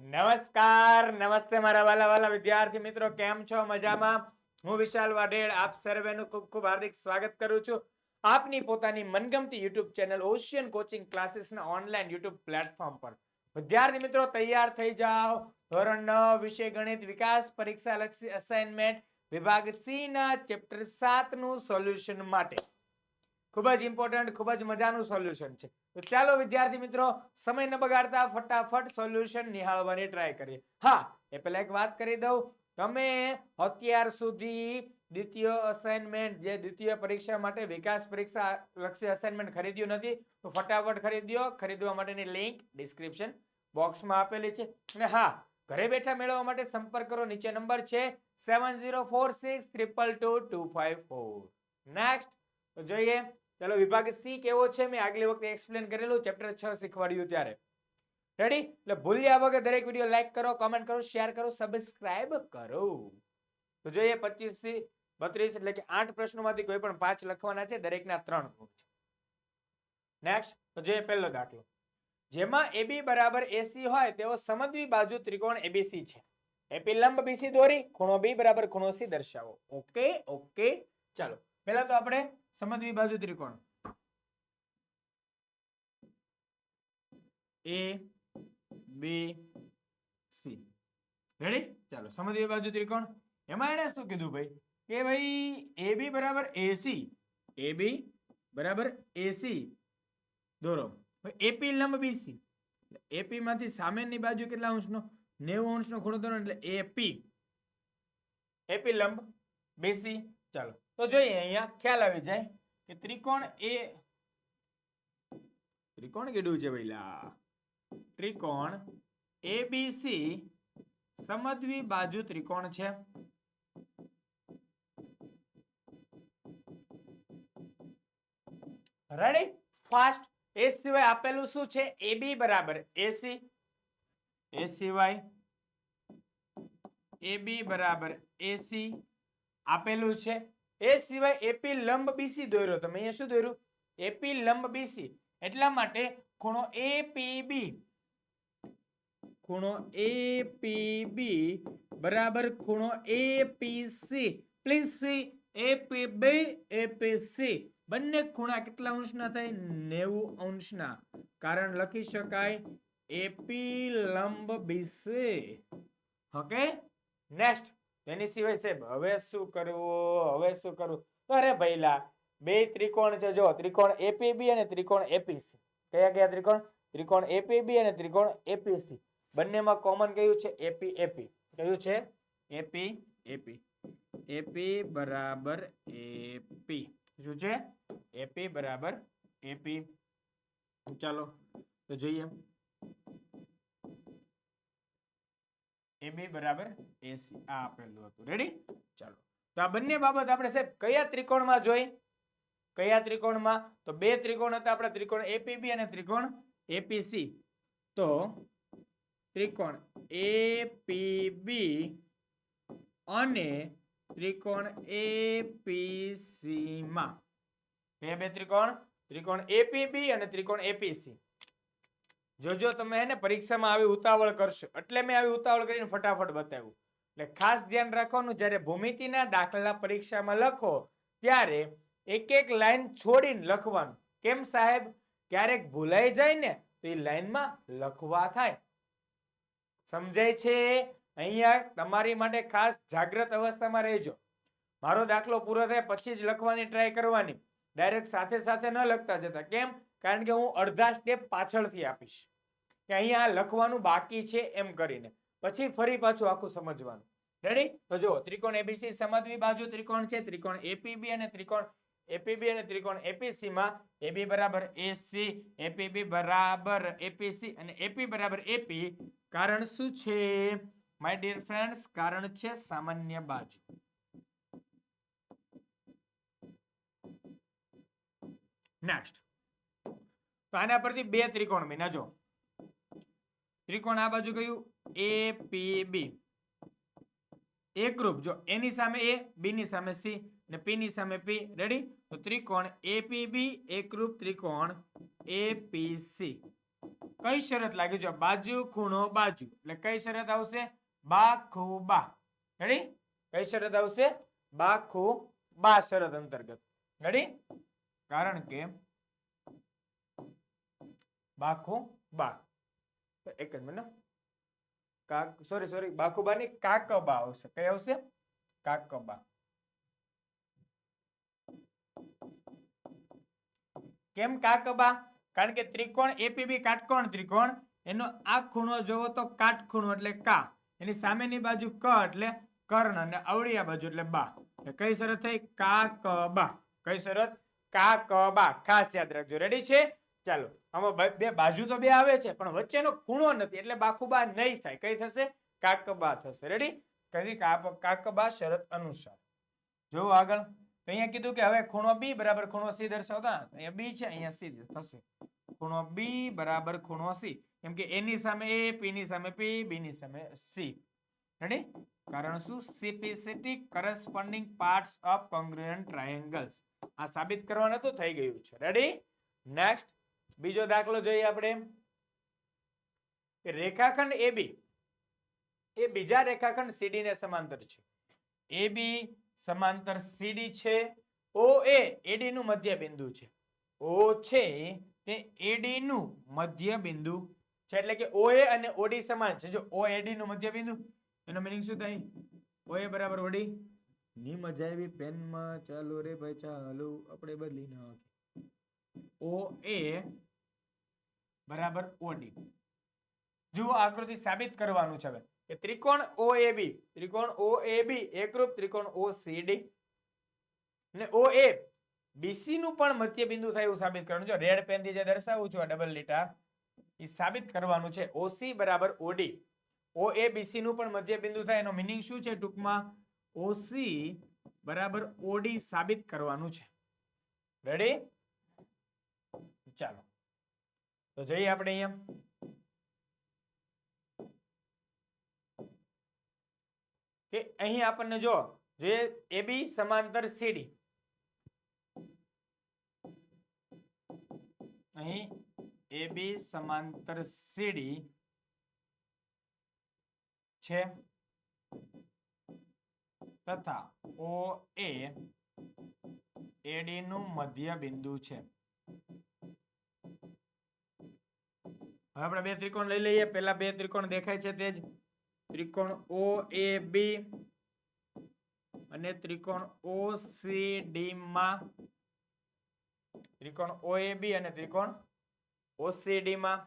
નમસ્કાર, નમસ્તે મારા વાલા વાલા વિદ્યાર્થી મિત્રો, કેમ છો? મજામાં? હું વિશાલ વાઢેર આપ સર્વેનું ખૂબ ખૂબ હાર્દિક સ્વાગત કરું છું આપની પોતાની મનગમતી યુટ્યુબ ચેનલ ઓશિયન કોચિંગ ક્લાસીસના ઓનલાઈન યુટ્યુબ પ્લેટફોર્મ પર. વિદ્યાર્થી મિત્રો તૈયાર થઈ જાઓ. ધોરણ 9 વિષય ગણિત વિકાસ પરીક્ષા લક્ષી અસાઇનમેન્ટ વિભાગ સી ના ચેપ્ટર 7 નું સોલ્યુશન માટે ખૂબ જ ઇમ્પોર્ટન્ટ, ખૂબ જ મજાનું સોલ્યુશન છે. તો ચાલો વિદ્યાર્થી મિત્રો, સમય ન બગાડતા ફટાફટ સોલ્યુશન નિહાળવાની ટ્રાય કરીએ. હા, એ પહેલા એક વાત કરી દઉં, તમે અત્યાર સુધી દ્વિતીય અસાઇનમેન્ટ જે દ્વિતીય પરીક્ષા માટે વિકાસ પરીક્ષા લક્ષી અસાઇનમેન્ટ ખરીદ્યું નથી તો ફટાફટ ખરીદ્યો. ખરીદવા માટેની લિંક ડિસ્ક્રિપ્શન બોક્સમાં આપેલી છે. અને હા, ઘરે બેઠા મેળવવા માટે સંપર્ક કરો. નીચે નંબર છે 7046222254. નેક્સ્ટ તો જોઈએ. ચલો, વિભાગ સી કેવો છે મેં આગલી વખતે એક્સપ્લેન કરેલું ચેપ્ટર 6 શીખવાડ્યું ત્યારે. રેડી? એટલે ભૂલ્યા વગર દરેક વિડિયો લાઈક કરો, કમેન્ટ કરો, શેર કરો, સબસ્ક્રાઇબ કરો. તો જોઈએ 25 થી 32 એટલે કે 8 પ્રશ્નોમાંથી કોઈ પણ 5 લખવાના છે, દરેકના 3 ગુણ છે. નેક્સ્ટ તો જોઈએ પહેલો દાખલો. જેમાં AB બરાબર AC હોય તેવો સમદ્વિ બાજુ ત્રિકોણ ABC છે. એપી લંબ BC દોરી ખૂણો B બરાબર ખૂણો C દર્શાવો. Okay okay. ચાલો પહેલા તો આપણે સમદ્વિ બાજુ ત્રિકોણ A B C રેડી. ચાલો સમદ્વિ બાજુ ત્રિકોણ એમાં એને શું કીધું ભાઈ કે ભાઈ AB બરાબર AC, AB બરાબર AC દોરો. AP લંબ BC, AP માંથી સામેની બાજુ કેટલા અંશનો 90 અંશનો ખૂણો દોરો એટલે AP, AP લંબ BC. ચાલો તો જોઈએ અહીંયા ખ્યાલ આવી જાય કે ત્રિકોણ કીધું છે ભાઈલા, ત્રિકોણ ABC સમદ્વિ બાજુ ત્રિકોણ છે. રેડી? ફાસ્ટ. એ સિવાય આપેલું શું છે? AB બરાબર AC, એ સિવાય AB બરાબર AC આપેલું છે. એ સિવાય AP લંબ BC દોર્યો. તમે અહીંયા શું દોર્યું? AP લંબ BC. એટલા માટે ખૂણો APB, ખૂણો APB બરાબર ખૂણો APC. Please C APB APC બંને ખૂણા કેટલા અંશના થાય? 90 અંશના. કારણ લખી શકાય AP લંબ BC. ઓકે. નેક્સ્ટ એની સિવાય સાહેબ હવે શું કરવું? અરે ભઈલા, બે ત્રિકોણ છે જો, ત્રિકોણ APB અને ત્રિકોણ APC. કયા કયા ત્રિકોણ? ત્રિકોણ APB અને ત્રિકોણ APC. બંનેમાં કોમન કયું છે? AP AP. કયું છે? AP AP. AP બરાબર AP. શું છે? AP બરાબર AP. ચાલો તો જોઈએ. AB બરાબર AC આ આપેલું હતું. રેડી? ચાલો તો આ બંને બાબત આપણે સાહેબ કયા ત્રિકોણમાં જોઈ? કયા ત્રિકોણમાં? તો બે ત્રિકોણ હતા આપણા, ત્રિકોણ APB અને ત્રિકોણ APC. તો ત્રિકોણ APB અને ત્રિકોણ APC માં બે ત્રિકોણ, ત્રિકોણ APB અને ત્રિકોણ APC. જોજો તમે એને પરીક્ષામાં આવી ઉતાવળ કરશો એટલે મેં આવી ઉતાવળ કરીને ફટાફટ બતાવ્યું. એટલે ખાસ ધ્યાન રાખવાનું, જ્યારે ભૂમિતિના દાખલા પરીક્ષામાં લખો ત્યારે એક એક લાઈન છોડીને લખવાનું. કેમ સાહેબ? ક્યારેક ભૂલાઈ જાય ને તો એ લાઈનમાં લખવા થાય. સમજાય છે? અહીંયા તમારી માટે ખાસ જાગ્રત અવસ્થામાં રહેજો. મારો દાખલો પૂરો થાય પછી જ લખવાની ટ્રાય કરવાની. ડાયરેક્ટ સાથે સાથે ન લખતા જતા. કેમ? કારણ કે હું અડધા સ્ટેપ પાછળથી આપીશ કે અહીંયા લખવાનું બાકી છે એમ કરીને, પછી ફરી પાછું આખું સમજવાનું. રેડી? તો જો ત્રિકોણ ABC સમદ્વિ બાજુ ત્રિકોણ છે. ત્રિકોણ APB અને ત્રિકોણ APC માં AB બરાબર AC, APB બરાબર APC અને AP બરાબર AP. કારણ શું છે માય ડિયર ફ્રેન્ડ્સ? કારણ છે સામાન્ય બાજુ. નેક્સ્ટ તો આના પરથી બે ત્રિકોણ બન્યા. જો ત્રિકોણ આ બાજુ કયું? APB. એકરૂપ. જો A ની સામે A, B ની સામે C ને P ની સામે P. રેડી? તો ત્રિકોણ APB એકરૂપ ત્રિકોણ APC. કઈ શરત લાગી? જો બાજુ ખૂણો બાજુ એટલે કઈ શરત આવશે? બા ખૂ બા. રેડી? કઈ શરત આવશે? બા ખૂ બા શરત અંતર્ગત. રેડી? કારણ કે બા ખૂ બા, એક જ મિનિટ, સોરી બાકુબા ની કાકબા આવશે. કઈ આવશે? કાકબા. કેમ કાકબા? કારણ કે ત્રિકોણ એપીબી કાટકોણ ત્રિકોણ, એનો આ ખૂણો જોવો તો કાટખૂણો એટલે કા, એની સામેની બાજુ ક એટલે કર્ણ, અને અવળિયા બાજુ એટલે બા. એટલે કઈ શરત થઈ? કાકબા. કઈ શરત? કાકબા. ખાસ યાદ રાખજો. રેડી છે? ચાલો, આમાં બે બાજુ તો બે આવે છે પણ વચ્ચેનો ખૂણો નથી એટલે બાકુબા નહીં થાય. કઈ થશે? કાકબા થશે. રેડી? કઈ? કાકબા શરત અનુસાર. જો આગળ અહીંયા કીધું કે હવે ખૂણો બી બરાબર ખૂણો સી દર્શાવતા, અહીંયા બી છે, અહીંયા સી થશે. ખૂણો બી બરાબર ખૂણો સી, કેમ કે એ ની સામે એ, પી ની સામે પી, બી ની સામે સી. રેડી? કારણ શું? CPCT corresponding parts of congruent triangles. આ સાબિત કરવાનું તો થઈ ગયું છે. રેડી? નેક્સ્ટ બીજો દાખલો જોઈએ આપણે. રેખાખંડ AB એ બીજા રેખાખંડ CD ને સમાંતર છે. AB સમાંતર CD છે. OA AD નું મધ્ય બિંદુ છે. O છે તે AD નું મધ્ય બિંદુ છે, એટલે કે OA અને OD સમાન છે. જો OAD નું મધ્ય બિંદુ, એનો મીનિંગ શું થાય? OA બરાબર OD. ની મજા આવી પેનમાં, ચાલો રે ભાઈ ચાલો આપણે બદલી નાખીએ. OA બરાબર OD. જુઓ આકૃતિ સાબિત કરવાનું છે હવે કે ત્રિકોણ OAB એકરૂપ ત્રિકોણ OCD ને OA BC નું પણ મધ્ય બિંદુ થાય એવું સાબિત કરવાનું છે. રેડ પેન થી જે દર્શાવું છું આ ડબલ લીટા, એ સાબિત કરવાનું છે. OC બરાબર OD. OA BC નું પણ મધ્ય બિંદુ થાય, એનો મીનિંગ શું છે? ટૂંકમાં OC બરાબર OD સાબિત કરવાનું છે. રેડી? ચાલો તો જઈએ આપણે અહીંયા. કે અહીં આપણને જો જે AB સમાંતર CD, અહીં AB સમાંતર CD છે તથા OA AD નું મધ્ય બિંદુ છે. હવે આપણે બે ત્રિકોણ લઈ લઈએ. પહેલા બે ત્રિકોણ દેખાય છે તે જ ત્રિકોણ OAB અને ત્રિકોણ OCD માં, ત્રિકોણ OAB અને ત્રિકોણ OCD માં.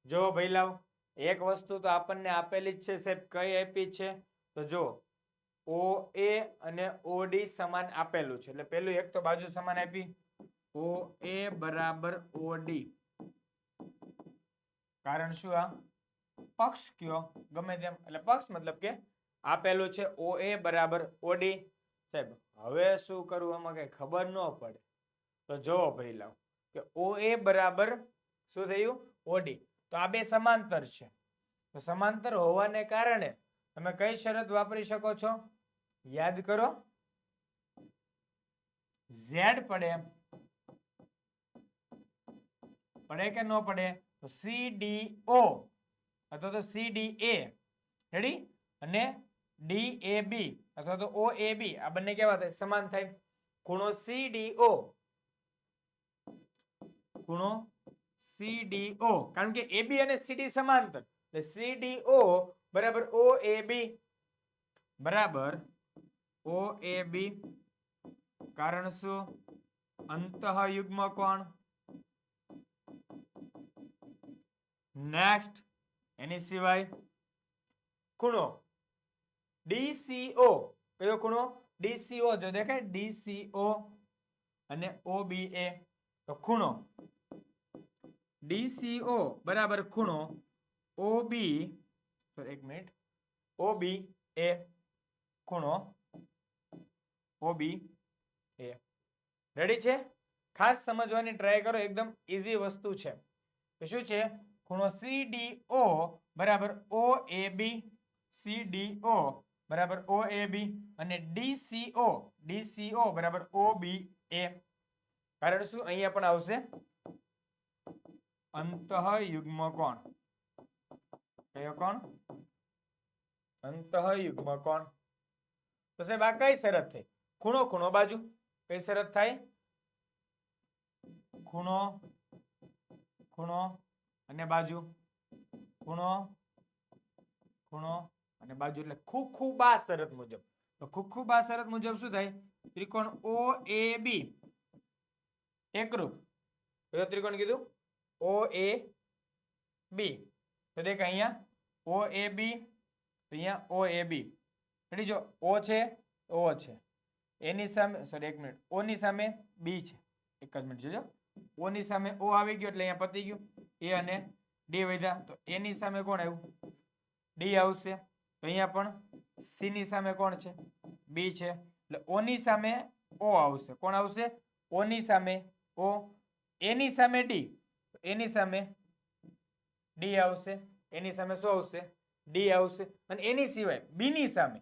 જો ભઈલાઓ એક વસ્તુ તો આપણને આપેલી જ છે સાહેબ. કઈ આપી છે? તો જો OA અને OD સમાન આપેલું છે, એટલે પેલું એક તો બાજુ સમાન આપી, OA બરાબર OD. કારણ શું? આ પક્ષ કયો ગમે તેમ, એટલે પક્ષ મતલબ કે આપેલું છે OA બરાબર OD. સાહેબ હવે શું કરવું આમાં કઈ ખબર ન પડે તો જો ભાઈ લાવ કે OA બરાબર શું થયું? OD. તો આ બે સમાંતર છે, તો સમાંતર હોવાને કારણે તમે કઈ શરત વાપરી શકો છો? યાદ કરો. Z પડે કે ન પડે? તો CDO અથવા તો CDA. રેડી? અને DAB અથવા તો OAB આ બંને કેવા થાય? સમાન થાય. ખૂણો CDO, ખૂણો CDO, કારણ કે AB અને CD સમાંતર, એટલે CDO બરાબર OAB બરાબર OAB. કારણ શું? અંતઃયુગ્મ કોણ. નેક્સ્ટ એની સિવાય ખૂણો DCO. કયો ખૂણો? DCO. જો દેખાય DCO અને OBA. તો ખૂણો DCO બરાબર ખૂણો OB, એક મિનિટ, OBA ખૂણો OBA. રેડી છે? ખાસ સમજવાની ટ્રાય કરો, એકદમ ઈઝી વસ્તુ છે. તો શું છે? ખૂણો CDO બરાબર OAB, CDO બરાબર OAB અને DCO બરાબર OBA. કારણ શું? અહીંયા પણ આવશે અંતઃયુગ્મ કોણ. કયો કોણ? અંતઃયુગ્મ કોણ. તો સાહેબ આ કઈ શરત થઈ? ખૂણો ખૂણો બાજુ. કઈ શરત થાય? ખૂણો ખૂણો અને બાજુ. ખૂણો ખૂણો અને બાજુ એટલે ખૂબા શરત મુજબ. તો ખૂબા શરત મુજબ શું થાય? ત્રિકોણ OAB એકરૂપ. કયો ત્રિકોણ કીધું? OAB. તો દેખ અહીંયા OAB, અહીંયા OAB. રેડી? જો O છે, O છે. એની સામે સોરી એક મિનિટ, O ની સામે B છે. એક જ મિનિટ જોજો. O ની સામે O આવી ગયો એટલે અહીંયા પતી ગયું. A અને D વધ્યા તો A ની સામે કોણ આવ્યું? D આવશે. તો અહીંયા પણ C ની સામે કોણ છે? B છે. એટલે O ની સામે O આવશે. કોણ આવશે? O ની સામે O. A ની સામે D. એની સામે D આવશે. એની સામે શું આવશે? D આવશે. અને એની સિવાય B ની સામે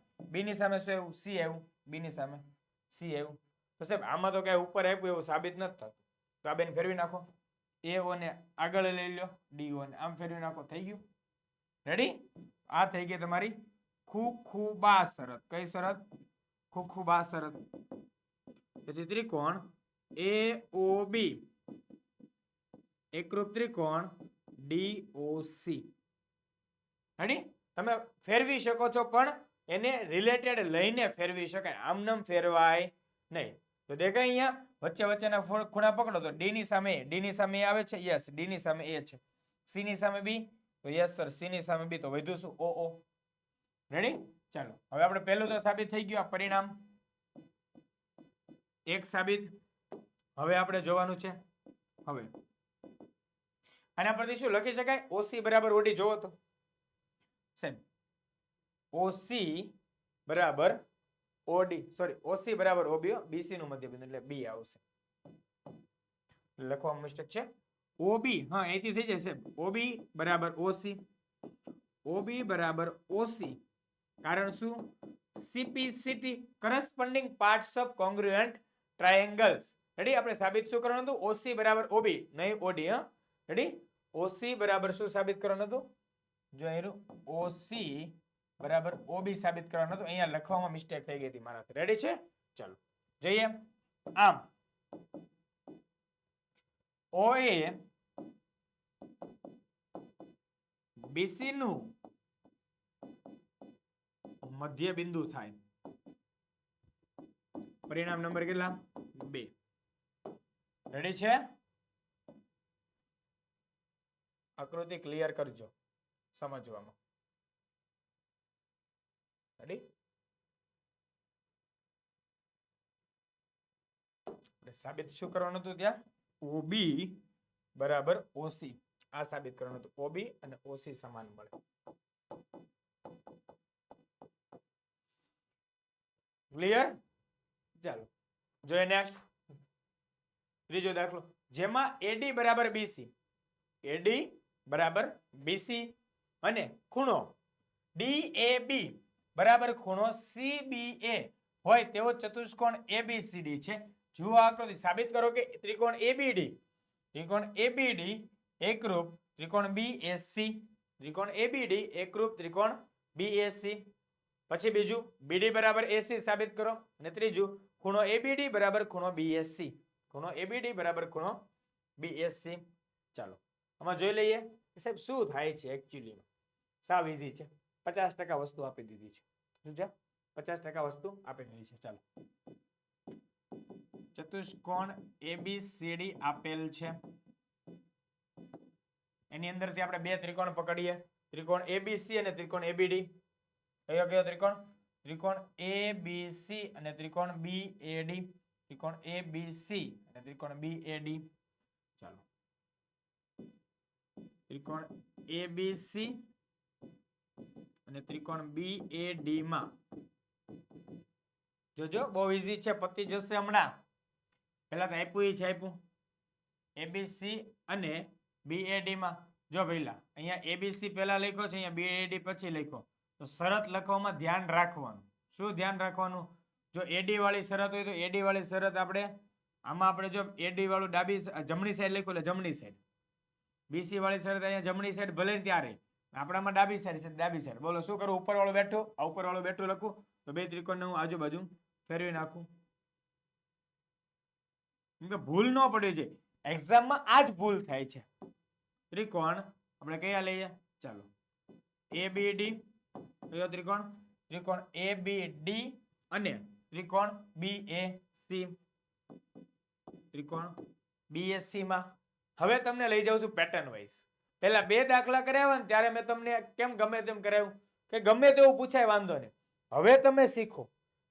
શું આવ્યું? C આવ્યું. B ની સામે C આવ્યું. તો સાહેબ આમાં તો કઈ ઉપર આપ્યું એવું સાબિત નથી થતું. તો આ બેન ફેરવી નાખો. AO ને આગળ લઈ લો, DO ને આમ ફેરવી નાખો. થઈ ગયું? રેડી? આ થઈ ગઈ તમારી ખૂબા શરત. કઈ શરત? ખૂબા શરત. તેથી ત્રિકોણ AOB એકરૂપ ત્રિકોણ DOC. રેડી? તમે ફેરવી શકો છો પણ એને રિલેટેડ લઈને ફેરવી શકાય. આમનામ ફેરવાય નહીં. તો દેખાય અહીંયા વચ્ચે વચ્ચેના ખૂણા પકડો તો D ની સામે A આવે છે. યસ, D ની સામે A છે. C ની સામે B. તો યસ સર, C ની સામે B. તો વધ્યું શું? OO. રેડી? ચાલો હવે આપણે પહેલું તો સાબિત થઈ ગયું. આ પરિણામ એક સાબિત. હવે આપણે જોવાનું છે. હવે આના પરથી શું લખી શકાય? OC બરાબર OD. જોવો તો સાહેબ OC બરાબર OD, સોરી OC બરાબર OB. BC નું મધ્યબિંદુ એટલે B આવશે. લખવામાં મિસ્ટેક છે. OB, હા અહીંથી થઈ જશે. OB બરાબર OC. OB બરાબર OC. કારણ શું? CPCT corresponding parts of congruent triangles. Ready? આપણે સાબિત શું કરવાનું હતું? OC બરાબર OB, નહીં OD. હા રેડી? OC બરાબર શું સાબિત કરવાનું હતું? જો અહીં OC બરાબર OB સાબિત કરવાનું હતું. અહીંયા લખવામાં મિસ્ટેક થઈ ગઈ હતી મારાથી. રેડી છે? ચાલો જોઈએ. આમ OA BC નું મધ્ય બિંદુ થાય. પરિણામ નંબર કેટલા? 2. રેડી છે? આકૃતિ ક્લિયર કરજો સમજવામાં. રેડી? સાબિત શું કરવાનું હતું ત્યાં? OB બરાબર OC. આ સાબિત કરવાનું હતું. OB અને OC સમાન મળે. ક્લિયર? ચાલો જોઈએ નેક્સ્ટ. ત્રીજો દાખલો જેમાં AD બરાબર BC, AD બરાબર BC અને ખૂણો DAB બરાબર ખૂણો CBA હોય તેવો ચતુષ્કોણ ABCD છે. જુઓ આકૃતિ. સાબિત કરો કે ત્રિકોણ ABD એકરૂપ ત્રિકોણ BAC. ત્રિકોણ ABD એકરૂપ ત્રિકોણ BAC. પછી બીજું BD બરાબર AC સાબિત કરો. અને ત્રીજું ખૂણો ABD બરાબર ખૂણો BSC. ખૂણો ABD બરાબર ખૂણો BSC. ચાલો આમાં જોઈ લઈએ સાહેબ શું થાય છે એકચ્યુઅલી. સાવ ઈઝી છે. 50% વસ્તુ આપી દીધી છે. શું છે? 50% વસ્તુ આપી દીધી છે. ચાલો ચતુષ્કોણ ABCD આપેલ છે. એની અંદરથી આપણે બે ત્રિકોણ પકડીએ. ત્રિકોણ ABC અને ત્રિકોણ ABD. કયો કયો ત્રિકોણ? ત્રિકોણ ABC અને ત્રિકોણ BAD. ત્રિકોણ ABC અને ત્રિકોણ BAD. ચાલો ત્રિકોણ ABC અને ત્રિકોણ BAD માં જોજો બહુ ઈઝી છે. પતી જશે હમણાં. પહેલા તો આપ્યું છે ABC અને BAD માં. જો પહેલા અહીંયા ABC પહેલા લખ્યો છે, અહીંયા BAD પછી લખ્યો. તો શરત લખવામાં ધ્યાન રાખવાનું. શું ધ્યાન રાખવાનું? જો AD વાળી શરત હોય તો AD વાળી શરત આપણે આમાં આપણે જો AD વાળું જમણી સાઈડ લખ્યું એટલે જમણી સાઈડ. BC વાળી શરત અહીંયા જમણી સાઈડ ભલે ત્યાં રહી, આપણામાં ડાબી સાઈડ છે, ડાબી સાઈડ. બોલો શું કરું? ઉપર વાળું બેઠું, આ ઉપર વાળું બેઠું લખું તો બે ત્રિકોણને હું આજુબાજુ ફેરવી નાખું. કેમ કે ભૂલ ન પડે છે, એક્ઝામમાં આ જ ભૂલ થાય છે. ત્રિકોણ આપણે કયા લઈએ? ચાલો ABD, કયો ત્રિકોણ? ત્રિકોણ ABD અને ત્રિકોણ BAC. ત્રિકોણ BAC માં હવે તમને લઈ જાઉં છું પેટર્ન વાઇઝ. પહેલા બે દાખલા કરાવ્યા ને ત્યારે મેં તમને કેમ ગમે તેમ કરાવ્યું કે ગમે તેવું પૂછાય વાંધો નહીં. હવે તમે શીખો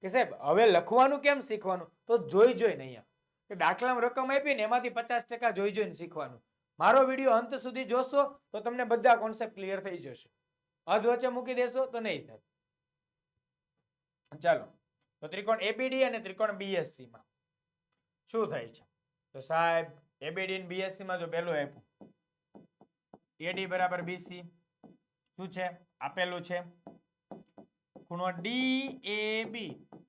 કે સાહેબ હવે લખવાનું કેમ શીખવાનું, તો જોઈ જોઈને અહીંયા કે દાખલામાં રકમ આપી ને એમાંથી 50% જોઈ જોઈને શીખવાનું. મારો વિડીયો અંત સુધી જોશો તો તમને બધા કોન્સેપ્ટ ક્લિયર થઈ જશે. અધ વચ્ચે મૂકી દેશો તો નહીં થાય. ચાલો તો ત્રિકોણ ABD અને ત્રિકોણ BSC માં શું થાય છે? તો સાહેબ ABD અને BSC માં જો પહેલું આપ્યું AD બરાબર BC, શું છે આપેલું છે? ખૂણો DAB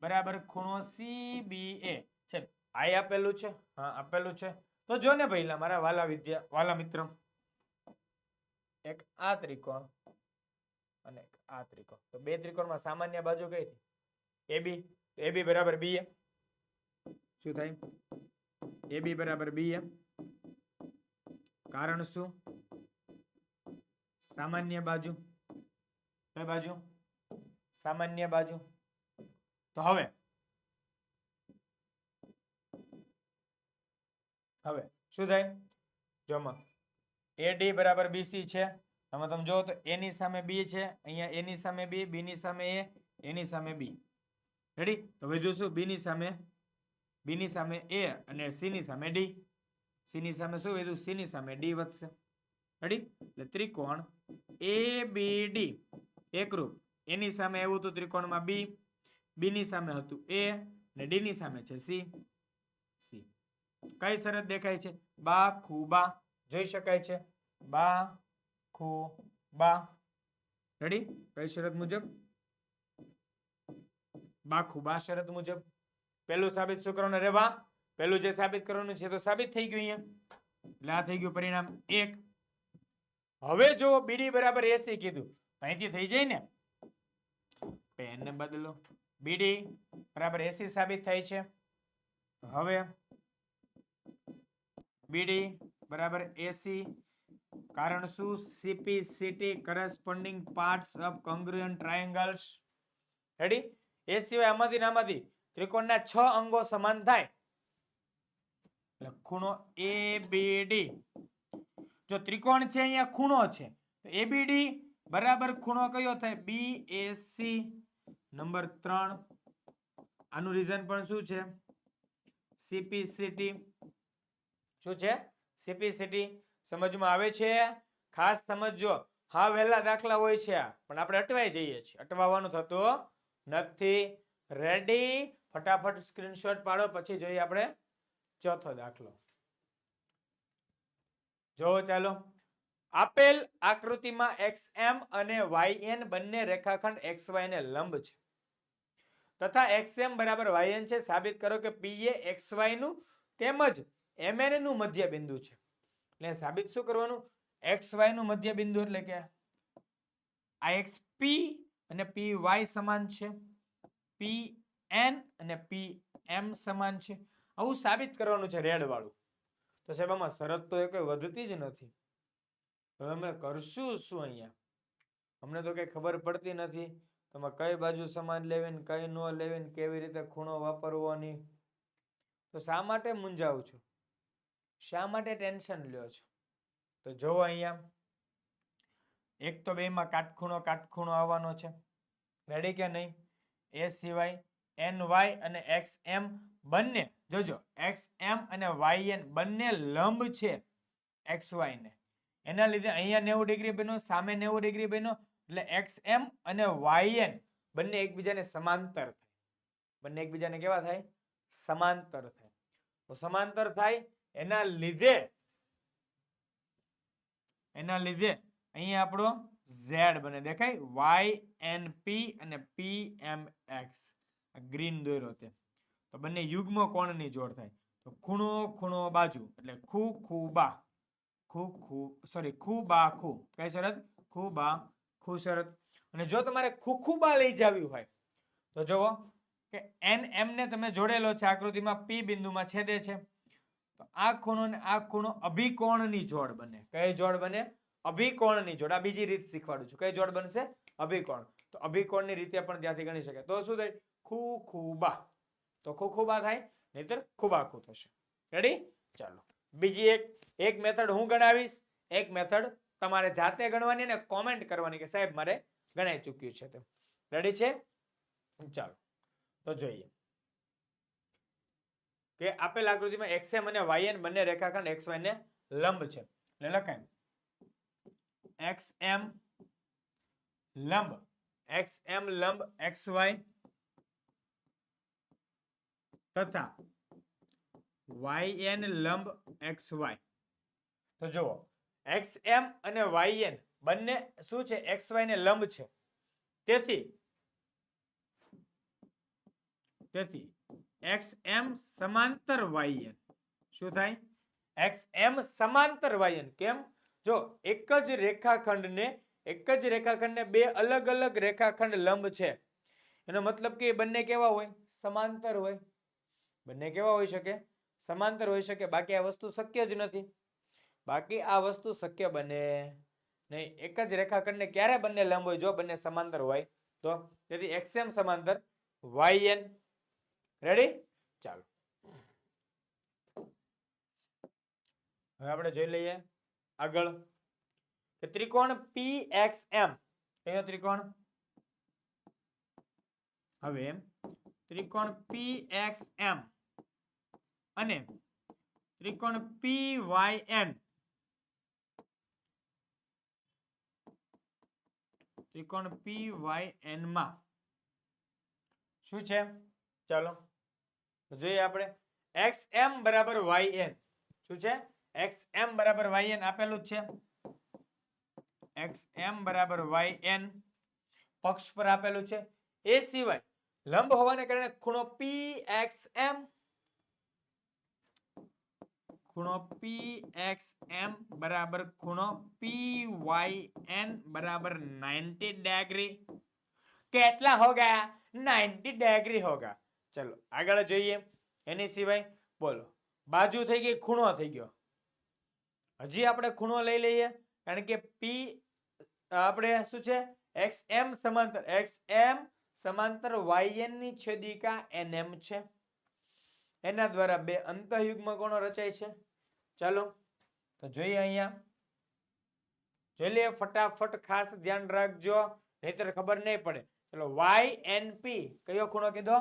બરાબર ખૂણો CBA છે. આ આપેલું છે, હા આપેલું છે. તો જો ને ભાઈલા મારા વાલા મિત્ર, એક આ ત્રિકોણ અને એક આ ત્રિકોણ. તો બે ત્રિકોણમાં સામાન્ય બાજુ કઈ હતી? AB. AB બરાબર BA. શું થાય? AB બરાબર BA. કારણ શું? સામાન્ય બાજુ. કઈ બાજુ? સામાન્ય બાજુ. તો હવે શું થાય? જો AD બરાબર BC છે. તમે જો તો A ની સામે B છે, અહીંયા A ની સામે B, B ની સામે A, A ની સામે B. રેડી? તો વધ્યું શું? B ની સામે A અને C ની સામે D. C ની સામે શું વધ્યું? C ની સામે D વધશે. રેડી? એટલે ત્રિકોણ ABD એકરૂપ. A ની સામે આવ્યું હતું ત્રિકોણમાં B, B ની સામે હતું A અને D ની સામે છે C. કઈ શરત દેખાય છે? બા ખૂબા. જોઈ શકાય છે બા ખૂબા. રેડી? કઈ શરત મુજબ? બા ખૂબા શરત મુજબ. પેલું સાબિત શું કરવાનું? રે બા પેલું જે સાબિત કરવાનું છે તો સાબિત થઈ ગયું અહીંયા. એટલે આ થઈ ગયું પરિણામ 1. હવે જો BD બરાબર AC કીધું અહીંથી થઈ જાય ને, પેન ને બદલો. BD બરાબર AC સાબિત થાય છે. હવે BD બરાબર AC કારણ શું? CPCT corresponding parts of congruent triangles. Ready? એ સિવાય આમાંથી ત્રિકોણના 6 અંગો સમાન થાય. એટલે ખૂણો ABD, જો ત્રિકોણ છે અહીંયા ખૂણો છે તો ABD બરાબર ખૂણો કયો થાય? BAC. નંબર 3 આનું રીઝન પણ શું છે? CPCT. શું છે? CPCT. સમજમાં આવે છે? ખાસ સમજજો. હા વહેલા દાખલા હોય છે પણ આપણે અટવાઈ જઈએ છીએ, અટવાવાનું થતું નથી. રેડી? ફટાફટ સ્ક્રીનશોટ પાડો, પછી જોઈએ આપણે ચોથો દાખલો. જો ચાલો, આપેલ આકૃતિમાં XM અને YN બંને રેખાખંડ XY ને લંબ છે તથા XM બરાબર YN છે. સાબિત કરો કે P એ XY નું તેમજ MN નું મધ્ય બિંદુ છે. એટલે સાબિત શું કરવાનું? XY નું મધ્ય બિંદુ એટલે કે આ XP અને PY સમાન છે, PN અને PM સમાન છે. આવું સાબિત કરવાનું છે રેડ વાળું. તો સાહેબ આમાં શરત તો એક વધતી જ નથી. હવે અમે કરશું શું અહીંયા? અમને તો કઈ ખબર પડતી નથી. તમે કઈ બાજુ સમાન લેવી ને કઈ ન લેવી ને કેવી રીતે ખૂણો વાપરવો. તો શા માટે મૂંઝાવ છો? શા માટે ટેન્શન લ્યો છો? તો જો અહીંયા એક તો બેમાં કાટખૂણો આવવાનો છે. રેડી કે નહીં? એ સિવાય NY અને XM બંને જોજો, XM અને YN બંને લંબ છે XY ને. એના લીધે અહીંયા 90 ડિગ્રી બન્યો, સામે 90 ડિગ્રી બન્યો. એટલે XM અને YN બંને એકબીજાને સમાંતર થાય. બંને એકબીજાને કેવા થાય? સમાંતર થાય. તો સમાંતર થાય એના લીધે અહીંયા આપણો Z બને. દેખાય? YNP અને PMX ગ્રીન દોર્યો તે. તો બંને યુગ્મ કોણની જોડ થાય. તો ખૂણો બાજુ એટલે ખૂબા. ખૂબાખૂ કઈ શરત ખૂબાખૂ શરત. અને જો તમારે ખુખુબા લઈ જાવી હોય તો જુઓ કે એન એમ ને તમે જોડેલો છે આકૃતિમાં પી બિંદુમાં છેદે છે તો આ ખૂણો ને આ ખૂણો અભિકોણની જોડ બને. કઈ જોડ બને? અભિકોણની જોડ. આ બીજી રીત શીખવાડું છું. કઈ જોડ બનશે? અભિકોણ. તો અભિકોણની રીતે પણ ત્યાંથી ગણી શકાય. તો શું થાય? ખુખુબા. તો ખુખુબા થાય, નહીતર ખુબાખુ થશે. રેડી? ચાલો બીજી એક મેથડ હું ગણાવીશ, એક મેથડ તમારે જાતે ગણવાની અને કોમેન્ટ કરવાની કે સાહેબ મારે ગણાઈ ચૂક્યું છે તેમ. રેડી છે? ચાલો તો જોઈએ કે આપેલ આકૃતિમાં xm અને yn બંને રેખાખંડ xy ને લંબ છે. એટલે લખાય xm લંબ xy તથા yn લંબ xy. તો જુઓ xm અને yn બંને શું છે? xy ને લંબ છે. તેથી xm સમાંતર yn. શું થાય? xm સમાંતર yn. કેમ? જો એક જ રેખાખંડને બે અલગ અલગ રેખાખંડ લંબ છે એનો મતલબ કે બંને કેવા હોય? સમાંતર હોય. બંને કેવા હોઈ શકે? સમાંતર હોઈ શકે. બાકી આ વસ્તુ શક્ય જ નથી. બાકી આ વસ્તુ શક્ય બને નહીં. એક જ રેખાખંડને ક્યારે બંને લંબ હોય? જો બંને સમાંતર હોય તો. તેથી xm સમાંતર yn. રેડી? ચાલો હવે આપણે જોઈ લઈએ આગળ કે ત્રિકોણ PXM. કયો ત્રિકોણ? હવે ત્રિકોણ PXM અને ત્રિકોણ PYN. ત્રિકોણ PYN માં શું છે? ચાલો જોઈએ આપણે. xm બરાબર yn. શું છે? xm બરાબર yn આપેલું જ છે. xm બરાબર yn પક્ષ પર આપેલું છે. એ સિવાય લંબ હોવાને કારણે ખૂણો PXM બરાબર ખૂણો PYN બરાબર 90 डिग्री. કેટલા હોગા? 90 डिग्री होगा. ચલો આગળ જોઈએ. એની સિવાય બોલો બાજુ થઈ ગઈ, ખૂણો થઈ ગયો. હજી આપણે ખૂણો લઈ લઈએ કારણ કે p આપણે શું છે? xm સમાંતર yn ની છેદિકા nm છે. એના દ્વારા બે અંતઃયુગ્મ કોણો રચાય છે. ચાલો તો જોઈએ અહીંયા. જોઈ લે ફટાફટ, ખાસ ધ્યાન રાખજો નહીતર ખબર નહીં પડે. ચલો ynp કયો ખૂણો કીધો?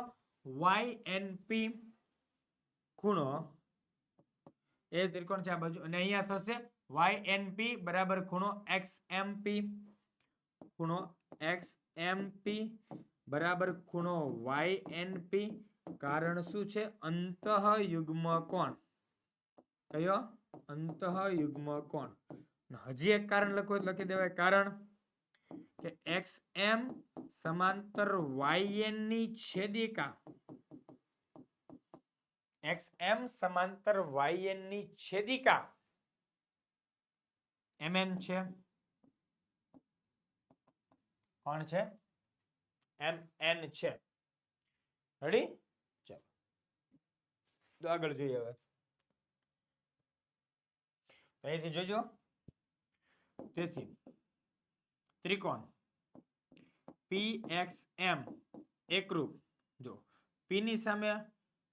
ynp ખૂણો એ ત્રિકોણ છે આ બાજુ અને અહીંયા થશે ynp બરાબર ખૂણો xmp. ખૂણો xmp બરાબર ખૂણો ynp. કારણ શું છે? અંતઃયુગ્મ કોણ. કયો? અંતઃયુગ્મ કોણ. હજી એક કારણ લખો લખી દેવાય. કારણ કે xm સમાંતર yn ની છેદિકા xm સમાંતર yn ની છેદિકા mn છે. કોણ છે? mn છે. રેડી? ચાલો તો આગળ જોઈએ. હવે અહીંથી જોજો. તેથી ત્રિકોણ PXM એકરૂપ. જો p ની સામે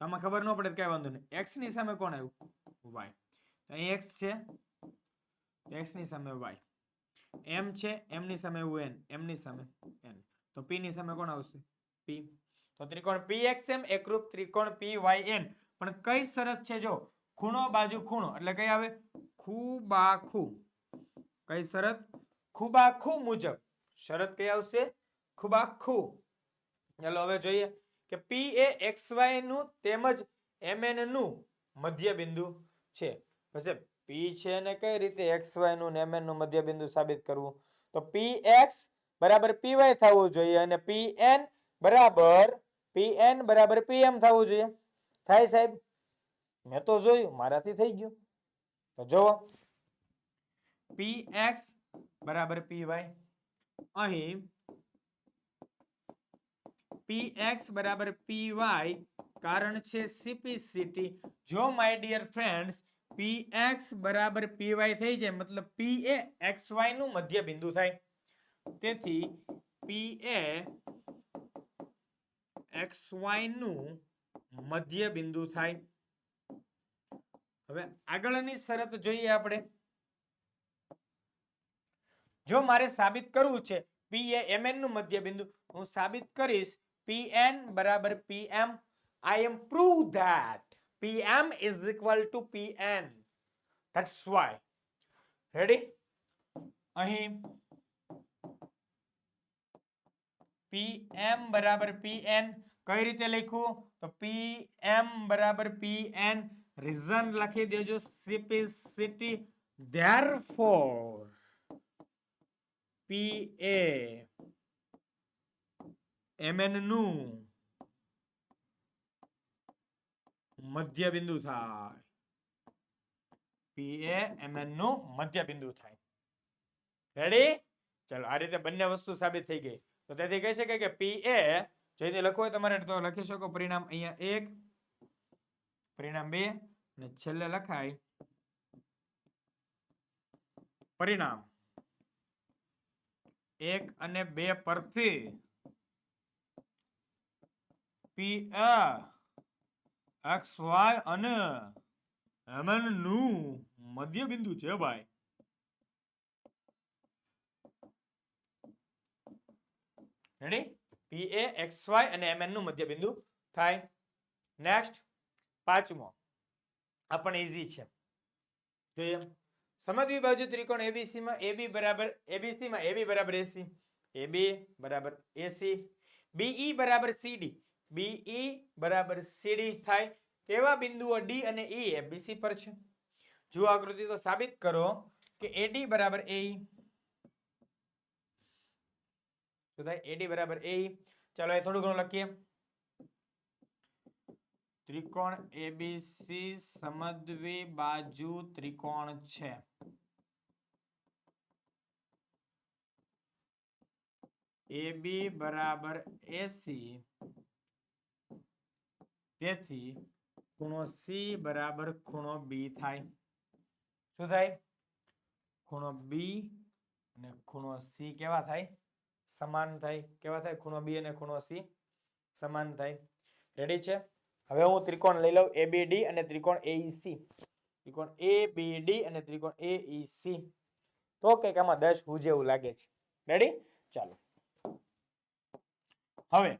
આમાં ખબર ન પડે કઈ વાંધો નહીં. x ની સામે કોણ આવ્યું? y. અહીં x છે, x ની સામે y. m છે, m ની સામે n, m ની સામે n. તો p ની સામે કોણ આવશે? p. તો ત્રિકોણ PXM એકરૂપ ત્રિકોણ PYN. પણ કઈ શરત છે? જો ખૂણો બાજુ ખૂણો એટલે કઈ આવે? ખૂબાખૂ. કઈ શરત? ખૂબાખૂ મુજબ શરત કઈ આવશે? ખૂબાખૂ. ચાલો હવે જોઈએ કે p એ xy નું તેમજ mn નું મધ્ય બિંદુ છે. પછી p છે ને કઈ રીતે xy નું ને mn નું મધ્ય બિંદુ સાબિત કરવું? તો px બરાબર py થવું જોઈએ અને pn બરાબર pm થવું જોઈએ. થાય સાહેબ? મેં તો જોયું, મારાથી થઈ ગયું. તો જુઓ px બરાબર py. અહીં px બરાબર py કારણ છે સિમ્પ્લિસિટી. જો માય ડિયર ફ્રેન્ડ્સ px બરાબર py થઈ જાય મતલબ p એ xy નું મધ્ય બિંદુ થાય. તેથી p એ xy નું મધ્ય બિંદુ થાય. હવે આગળની શરત જોઈએ આપણે. જો મારે સાબિત કરવું છે p એ mn નું મધ્ય બિંદુ, હું સાબિત કરીશ pn બરાબર pm. I am prove that pm is equal to pn. That's why. Ready? અહીં pm બરાબર pn કઈ રીતે લખ્યું? તો pm બરાબર pn રીઝન લખી દેજો સિમ્પ્લિસિટી. Therefore p એ mn નું મધ્ય બિંદુ થાય. p એ mn નું મધ્ય બિંદુ થાય. રેડી? ચલો આ રીતે બંને વસ્તુ સાબિત થઈ ગઈ. તો તેથી કહી શકાય કે p એ જેથી લખવું હોય તમારે તો લખી શકો પરિણામ અહીંયા 1 પરિણામ 2 અને છેલ્લે લખાય પરિણામ 1 અને 2 પરથી p એ xy અને mn નું મધ્ય બિંદુ છે ભાઈ. રેડી? p એ xy અને mn નું મધ્ય બિંદુ થાય. નેક્સ્ટ પાંચમો આ પણ ઈઝી છે. જોઈએ સમદ્વિ બાજુ ત્રિકોણ abc માં ab બરાબર abc માં ab બરાબર ac, ab બરાબર ac, be બરાબર cd, be બરાબર cd થાય તેવા બિંદુઓ d અને e એ bc પર છે. જો આકૃતિ તો સાબિત કરો કે ad બરાબર ae. શું થાય? ad બરાબર ae. ચાલો એ થોડું ઘણું લખીએ. ત્રિકોણ abc સમદ્વિ બાજુ ત્રિકોણ છે. ab બરાબર ac તેથી ખૂણો c બરાબર ખૂણો b થાય. શું થાય? ખૂણો b અને ખૂણો c કેવા થાય? સમાન થાય. કેવા થાય? ખૂણો b અને ખૂણો c સમાન થાય. રેડી છે? હવે હું ત્રિકોણ લઈ લઉં abd અને ત્રિકોણ aec. ત્રિકોણ abd અને ત્રિકોણ aec. તો કંઈક આમાં 10 હું જેવું લાગે છે. રેડી? ચાલો હવે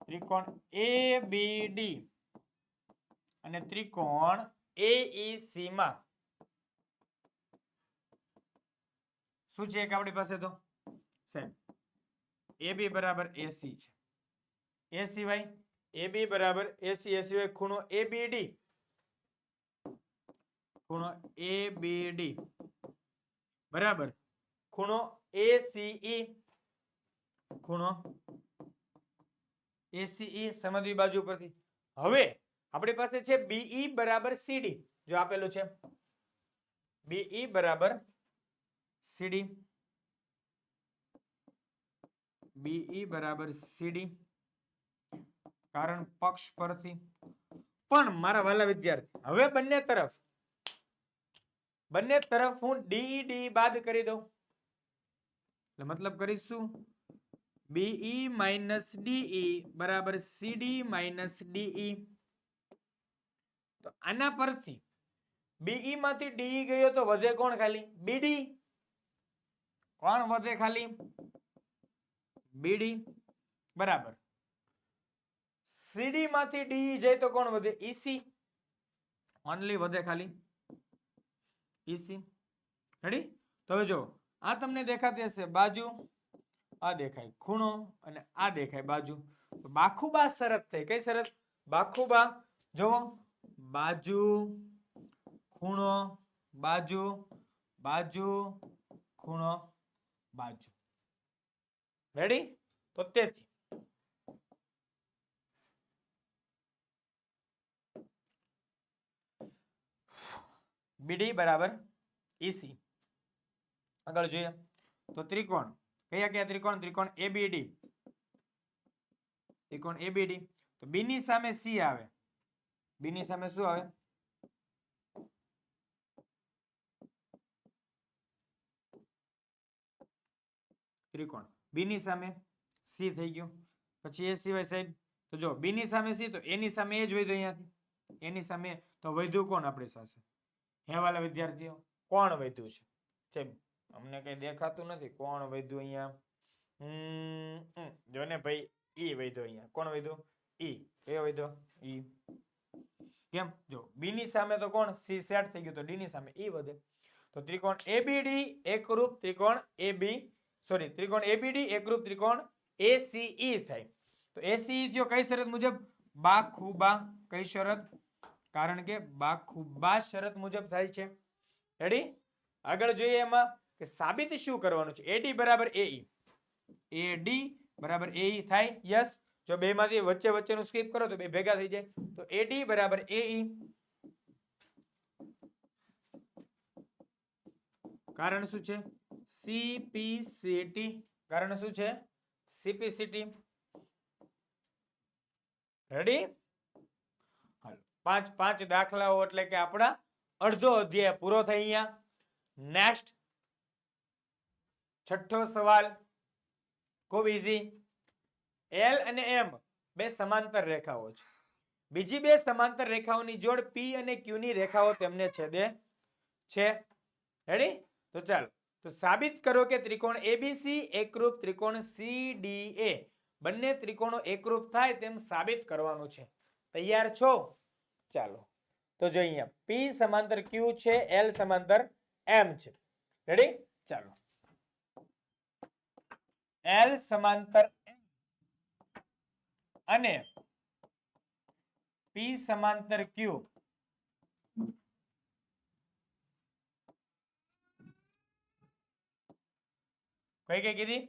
ત્રિકોણ abd અને ત્રિકોણ aec માં શું છે એક આપણી પાસે તો સાહેબ ab બરાબર ac છે. એ સિવાય ab બરાબર ac એ સિવાય ખૂણો abd બરાબર ખૂણો ace સમદ્વિ બાજુ પરથી. હવે આપણી પાસે છે be બરાબર cd. જો આપેલું છે be બરાબર cd, be બરાબર cd કારણ પક્ષ પરથી. પણ મારા વાલા વિદ્યાર્થી હવે બંને તરફ હું de બાદ કરી દઉં. એટલે મતલબ કરીશું be minus de બરાબર cd minus de. તો આના પરથી be માંથી de ગયો તો વધે કોણ? ખાલી bd. કોણ વધે? ખાલી bd બરાબર. cd માંથી de જાય તો કોણ વધે? ec. ઓનલી વધે ખાલી ec. રેડી? તો હવે જો આ તમને દેખાતી હશે બાજુ, આ દેખાય ખૂણો અને આ દેખાય બાજુ. તો બાખુબા શરત થઈ. કઈ શરત? બાખુબા. જોવો બાજુ ખૂણો બાજુ બાજુ ખૂણો બાજુ. રેડી? તો તેથી bd બરાબર EC. આગળ જોઈએ તો ત્રિકોણ કયા કયા ત્રિકોણ? ત્રિકોણ ABD. ત્રિકોણ ABD. તો B ની સામે C આવે. B ની સામે શું આવે? ત્રિકોણ. B ની સામે C થઈ ગયું. પછી એ સિવાય સાઈડ તો જો B ની સામે C તો A ની સામે એ જ વધ્યું અહીંયાથી. એની સામે તો વધ્યું કોણ આપણી સાથે? હે વાલા વિદ્યાર્થીઓ, કોણ વધ્યું છે? કેમ અમને કઈ દેખાતું નથી. કોણ વધ્યું અહીંયા? જો ને ભાઈ E વધ્યો અહીંયા. કોણ વધ્યું? E. કયો વધ્યો? E. કેમ? જો B ની સામે તો કોણ? C સેટ થઈ ગયું તો D ની સામે E વધે. તો ત્રિકોણ ABD એકરૂપ ત્રિકોણ ત્રિકોણ ABD એકરૂપ ત્રિકોણ ACE થાય. તો ACE થયો કઈ શરત મુજબ? બાખુબા. કઈ શરત? કારણ કે બાખુબા શરત મુજબ થાય છે. રેડી? આગળ જોઈએ એમાં કે સાબિત શું કરવાનું છે? AD બરાબર AE. AD બરાબર AE થાય. યસ. જો બે માંથી વચ્ચે વચ્ચેનું સ્કીપ કરો તો બે ભેગા થઈ જાય. તો AD બરાબર AE. કારણ શું છે? CPCT. કારણ શું છે? CPCT. રેડી? હાલો. પાંચ દાખલાઓ એટલે કે આપણા અડધો અધ્યાય પૂરો થઈ અહીંયા. નેક્સ્ટ છઠ્ઠો સવાલ ખૂબ ઈઝી. L અને M બે સમાંતર રેખાઓ છે. બીજી બે સમાંતર રેખાઓની જોડ P અને Q ની રેખાઓ તેમને છેદે છે. રેડી? તો ચાલો તો સાબિત કરો કે ત્રિકોણ ABC એકરૂપ ત્રિકોણ CDA બંને ત્રિકોણો એકરૂપ થાય તેમ સાબિત કરવાનું છે. તૈયાર છો? ચાલો તો જો અહીંયા P સમાંતર Q છે, L સમાંતર M છે. રેડી? ચાલો L સમાંતર અને P સમાંતર Q કઈ કઈ કીધી?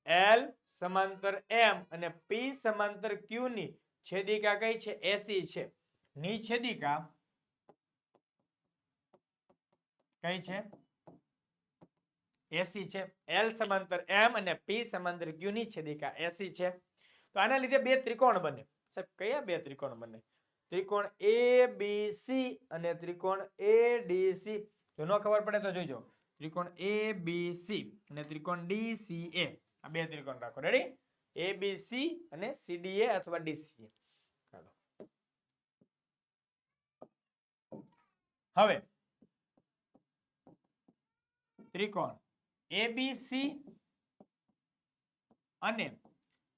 L સમાંતર M અને P સમાંતર Q ની છેદિકા કઈ છે? AC છે. ની છેદિકા કઈ છે? AC છે. L સમાંતર M અને P સમાંતર Q ની છેદિકા AC છે. તો આના લીધે બે ત્રિકોણ બને. સાહેબ કયા બે ત્રિકોણ બને? ત્રિકોણ ABC અને ત્રિકોણ ADC. જો ન ખબર પડે તો જોઈજો. ત્રિકોણ ABC અને ત્રિકોણ DCA. આ બે ત્રિકોણ રાખો. રેડી? ABC અને CDA અથવા DCA. ચાલો હવે ત્રિકોણ ABC અને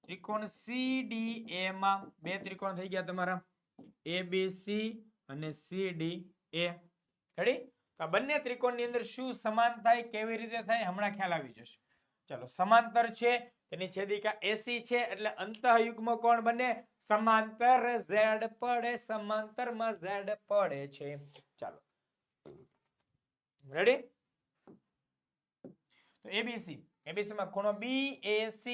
ત્રિકોણ CDA માં બે ત્રિકોણ થઈ ગયા તમારા ABC અને CDA. રેડી? તો આ બંને ત્રિકોણની અંદર શું સમાન થાય, કેવી રીતે થાય હમણાં ખ્યાલ આવી જશે. ચલો સમાંતર છે તેની છેદિકા AC છે એટલે અંતઃયુગ્મ કોણ બને? સમાંતર Z પડે. સમાંતરમાં Z પડે છે. ચાલો રેડી? તો ABC માં ખૂણો BAC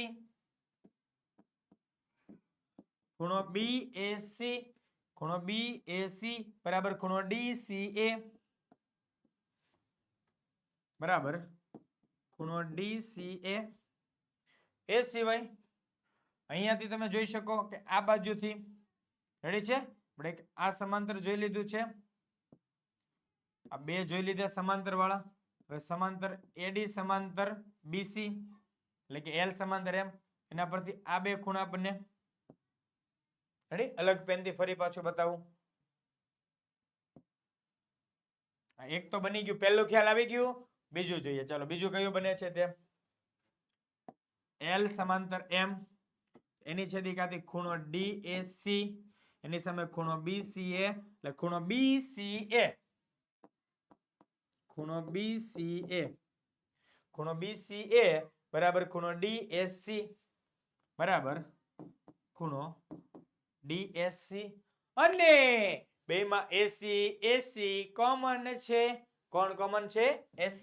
ખૂણો BAC બરાબર ખૂણો DCA બરાબર ખૂણો DCA. એ સિવાય અહીંયાથી તમે જોઈ શકો કે આ બાજુથી રેડી છે? આપણે આ સમાંતર જોઈ લીધું છે. આ બે જોઈ લીધા સમાંતર વાળા. હવે સમાંતર AD સમાંતર BC એટલે કે L સમાંતર M. એના પરથી આ બે ખૂણા બને. રેડી? અલગ પેનથી ફરી પાછું બતાવું. એક તો બની ગયું, પહેલું ખ્યાલ આવી ગયું. બીજું જોઈએ. ચાલો બીજું કયું બને છે તે L સમાંતર M એની છેદિકાથી ખૂણો DAC એની સામે ખૂણો BCA એટલે ખૂણો BCA બરાબર ખૂણો DSC બરાબર ખૂણો DSC અને બેમાં AC કોમન છે. કોણ કોમન છે? AC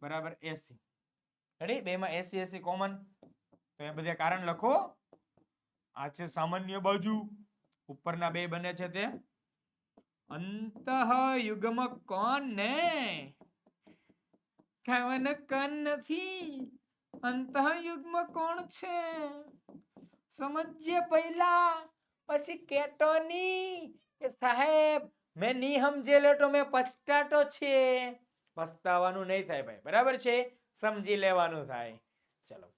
બરાબર AC. રેડી? બેમાં AC કોમન. તો એ બધા કારણ લખો. આ છે સામાન્ય બાજુ. ઉપરના બે બને છે તે અંતઃયુગ્મ કોણ ને ખાવાનો કોણ નથી અંતઃયુગ્મ કોણ છે સમજ્ય પહેલા પછી કેટો ની કે સાહેબ મેં ની સમજેલો તો મેં પછતાતો છે પસ્તાવાનું નહીં થાય ભાઈ બરાબર છે સમજી લેવાનું થાય ચલો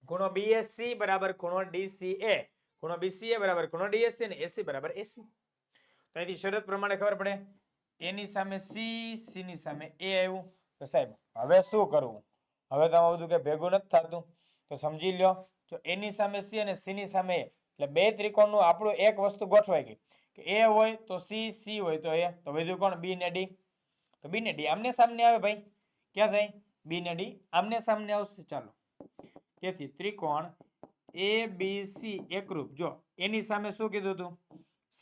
ખૂણો બીએસસી બરાબર ખૂણો ડીસીએ ખૂણો બીસીએ બરાબર ખૂણો ડીએસસી અને એસી બરાબર એસી તો અહીંથી શરત પ્રમાણે ખબર પડે એ ની સામે સી સી ની સામે એ આવ્યું તો સાહેબ હવે શું કરવું હવે તો આમાં બધું કે ભેગું નથી થતું તો સમજી લ્યો જો એ ની સામે સી અને સી ની સામે એ એટલે બે ત્રિકોણનું આપણું એક વસ્તુ ગોઠવાઈ ગઈ કે એ હોય તો સી સી હોય તો એ તો વધ્યું કોણ બી ને ડી તો બી ને ડી આમને સામને આવે ભાઈ ક્યાં થાય બી ને ડી આમને સામને આવશે ચાલો તેથી ત્રિકોણ એ બી સી એકરૂપ જો એની સામે શું કીધું હતું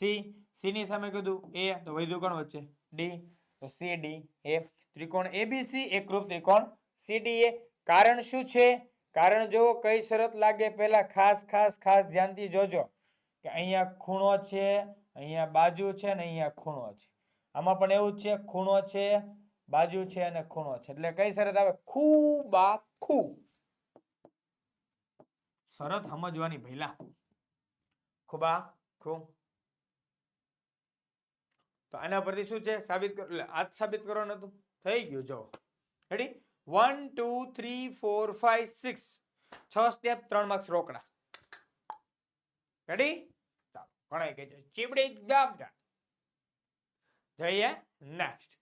સી સી ની સામે કીધું એ તો વધ્યું કોણ વચ્ચે ડી તો સી ડી એ ત્રિકોણ એબીસી એકરૂપ ત્રિકોણ સીડીએ કારણ શું છે કારણ જો કઈ શરત લાગે પહેલા ખાસ ખાસ ખાસ ધ્યાનથી જોજો કે અહીંયા ખૂણો છે અહીંયા બાજુ છે ને અહીંયા ખૂણો છે આમાં પણ એવું જ છે ખૂણો છે બાજુ છે અને ખૂણો છે એટલે કઈ શરત આવે ખૂ બા ખૂ શરત સમજવાની પહેલા ખૂબા ખૂ તો આના પરથી શું છે સાબિત કરો એટલે આ સાબિત કરવાનું હતું થઈ ગયું જો રેડી 1 2 3 4 5 6 6 સ્ટેપ 3 માર્ક્સ રોકડા રેડી ચાલો ઘણા કહે છે ચીબડી દાબડા જઈએ નેક્સ્ટ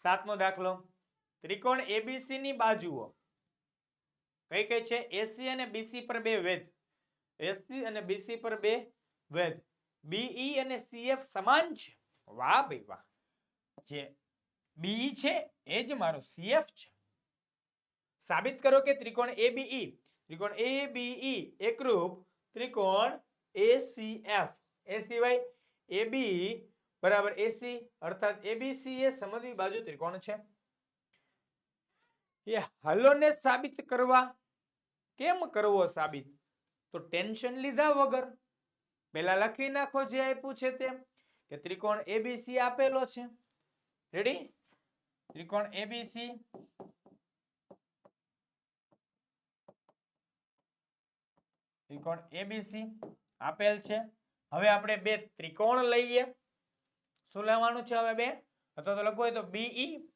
સાતમો દાખલો ત્રિકોણ એબીસી ની બાજુઓ કઈ કઈ છે એસી અને બીસી પર બે વેધ એસી અને બીસી પર બે વેધ બીઈ અને સીએફ સમાન છે વાહ ભાઈ વાહ જે બીઈ છે એ જ મારો સીએફ છે સાબિત કરો કે ત્રિકોણ એબીઈ એકરૂપ ત્રિકોણ એસીએફ એ સિવાય એબી બરાબર એસી અર્થાત એબીસી એ સમદ્વિ બાજુ ત્રિકોણ છે એ હલોને સાબિત કરવા કેમ કરવો સાબિત તો ટેન્શન લીધા વગર પહેલા લખી નાખો જે આપ્યું છે તેમ કે ત્રિકોણ એબીસી આપેલો છે રેડી ત્રિકોણ એબીસી ત્રિકોણ એબીસી આપેલ છે હવે આપણે બે ત્રિકોણ લઈએ શું લેવાનું છે હવે બે અથવા તો લખવું હોય તો બીઈ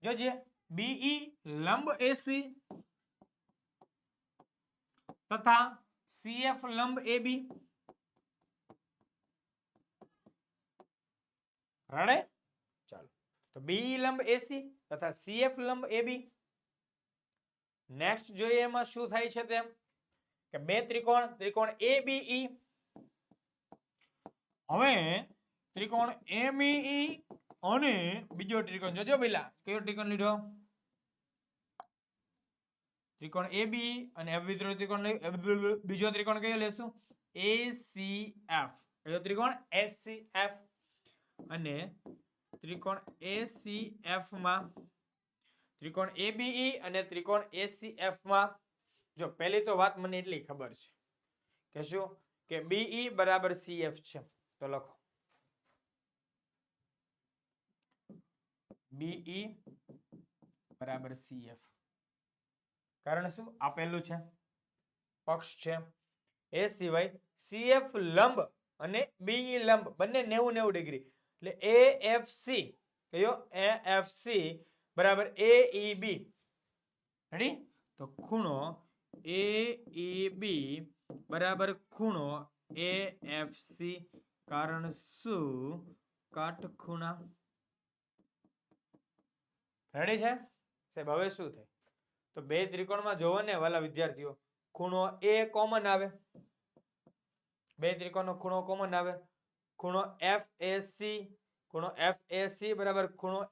જોજે બીઈ લંબ એસી તથા સીએફ લંબ એબી રાડે ચાલો તો બીઈ લંબ એસી તથા સીએફ લંબ એબી નેક્સ્ટ જોઈએ એમાં શું થાય છે તેમ કે બે ત્રિકોણ એબીઈ હવે ત્રિકોણ એબીઈ અને બીજો ત્રિકોણ જોજો પેલા કયો ત્રિકોણ લીધો ત્રિકોણ એબી અને બીજો ત્રિકોણ કયો લેશું એસીએફ કયો ત્રિકોણ એસીએફ અને ત્રિકોણ એસીએફ માં ત્રિકોણ એબીઈ અને ત્રિકોણ એસીએફ માં જો પહેલી તો વાત મને એટલી ખબર છે કે શું કે બીઈ બરાબર સીએફ છે તો લખો બીઈ બરાબર સીએફ કારણ શું આપેલું છે પક્ષ છે એ સિવાય સીએફ લંબ અને બીઈ લંબ બંને 90 ડિગ્રી એટલે એએફસી કયો એએફસી બરાબર એઈબી રેડી તો ખૂણો એઈબી બરાબર ખૂણો એએફસી કારણ શું કાટખૂણા રેડી છે સાહેબ હવે શું થાય તો બે ત્રિકોણમાં જોવો ને વાલા વિદ્યાર્થીઓ ખૂણો એ કોમન આવે બે ત્રિકોણનો ખૂણો કોમન આવે ખૂણો FAC બરાબર ખૂણો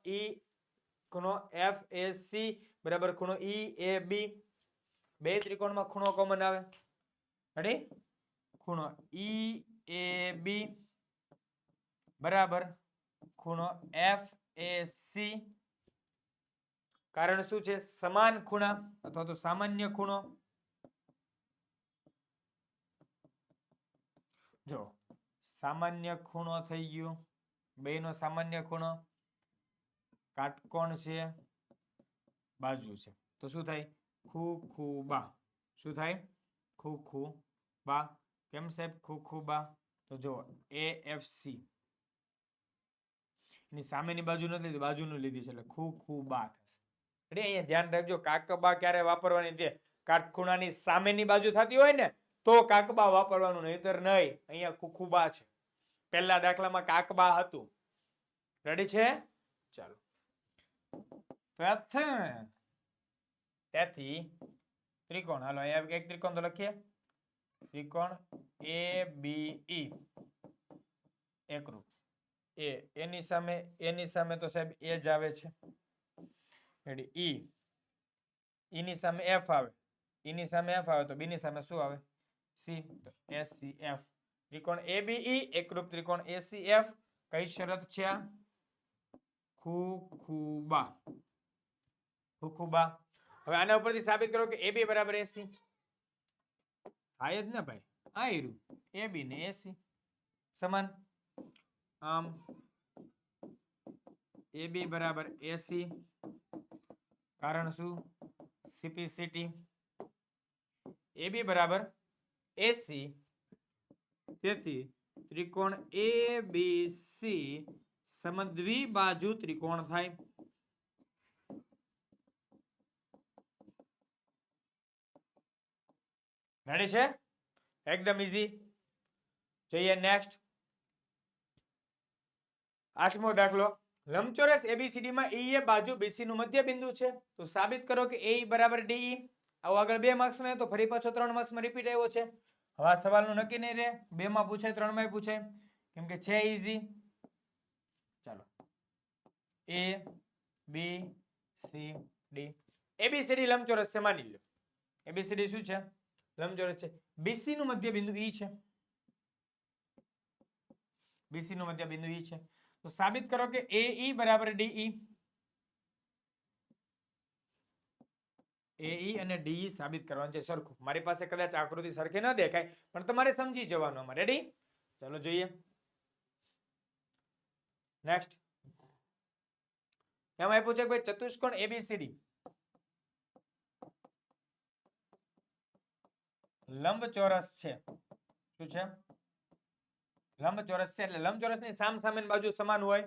FAC બરાબર ખૂણો EAB બે ત્રિકોણમાં ખૂણો કોમન આવે રેડી ખૂણો EAB બરાબર ખૂણો FAC કારણ શું છે સમાન ખૂણા અથવા તો સામાન્ય ખૂણો જો સામાન્ય ખૂણો થઈ ગયો, બેયનો સામાન્ય ખૂણો, કાટકોણ છે, બાજુ છે, તો શું થાય? ખૂબા. શું થાય? ખૂબા. કેમ સાહેબ ખૂબા? તો જો AFC ની સામેની બાજુ નથી લીધી, બાજુનું લીધી છે એટલે ખૂબા થશે. એટલે અહીંયા ધ્યાન રાખજો, કાકબા ક્યારે વાપરવાની છે? કાટખૂણાની સામેની બાજુ થતી હોય ને તો કાકબા વાપરવાનું, નહીતર નહીં. અહીંયા ખૂબા છે. પહેલા દાખલામાં કાકબા હતું. રેડી છે? ચાલો. તેથી ત્રિકોણ, હાલો અહીંયા એક ત્રિકોણ તો લખીએ. ત્રિકોણ ABE એકરૂપ. એની સામે તો સાહેબ એ જ આવે છે. રેડી? E ની સામે F આવે. E ની સામે F આવે તો B ની સામે શું આવે? C. તો SCF. ત્રિકોણ ABE એકરૂપ ત્રિકોણ ACF. કઈ શરત છે આ? ખૂબા. હવે આના ઉપરથી સાબિત કરો કે AB બરાબર AC. થાય જ ને ભાઈ. આ રહ્યું AB ને AC સમાન. આમ AB બરાબર AC. કારણ શું? સિમ્પ્લિસિટી. AB બરાબર AC. તેથી ત્રિકોણ ABC સમદ્વિબાજુ ત્રિકોણ થાય. રેડી છે? એકદમ ઈઝી. જોઈએ નેક્સ્ટ. 8મો દાખલો. લંબચોરસ ABCD માં E એ બાજુ BC નું મધ્ય બિંદુ છે. તો સાબિત કરો કે AE બરાબર DE. આવો આગળ 2 માર્ક્સમાં તો ફરી પાછો 3 માર્ક્સમાં રિપીટ આવ્યો છે. હવે આ સવાલનું નક્કી નહીં રહે, 2 માં પૂછાય, 3 માં પૂછાય, કેમ કે છે ઈઝી. ચાલો. A B C D. ABCD લંબચોરસ છે, માની લો. ABCD શું છે? લંબચોરસ છે. BC નું મધ્ય બિંદુ E છે. BC નું મધ્ય બિંદુ E છે. તો સાબિત કરો કે AE બરાબર DE. AE અને DE સાબિત કરવાનું છે સરખું. મારી પાસે કદાચ આકૃતિ સરખી ન દેખાય પણ તમારે સમજી જવાનું આમાં. રેડી? ચાલો જોઈએ. નેક્સ્ટ. એમાં આપ્યું છે કે ભાઈ ચતુષ્કોણ ABCD લંબચોરસ છે. શું છે? લંબચોરસ છે. એટલે લંબચોરસની સામસામેની બાજુ સમાન હોય.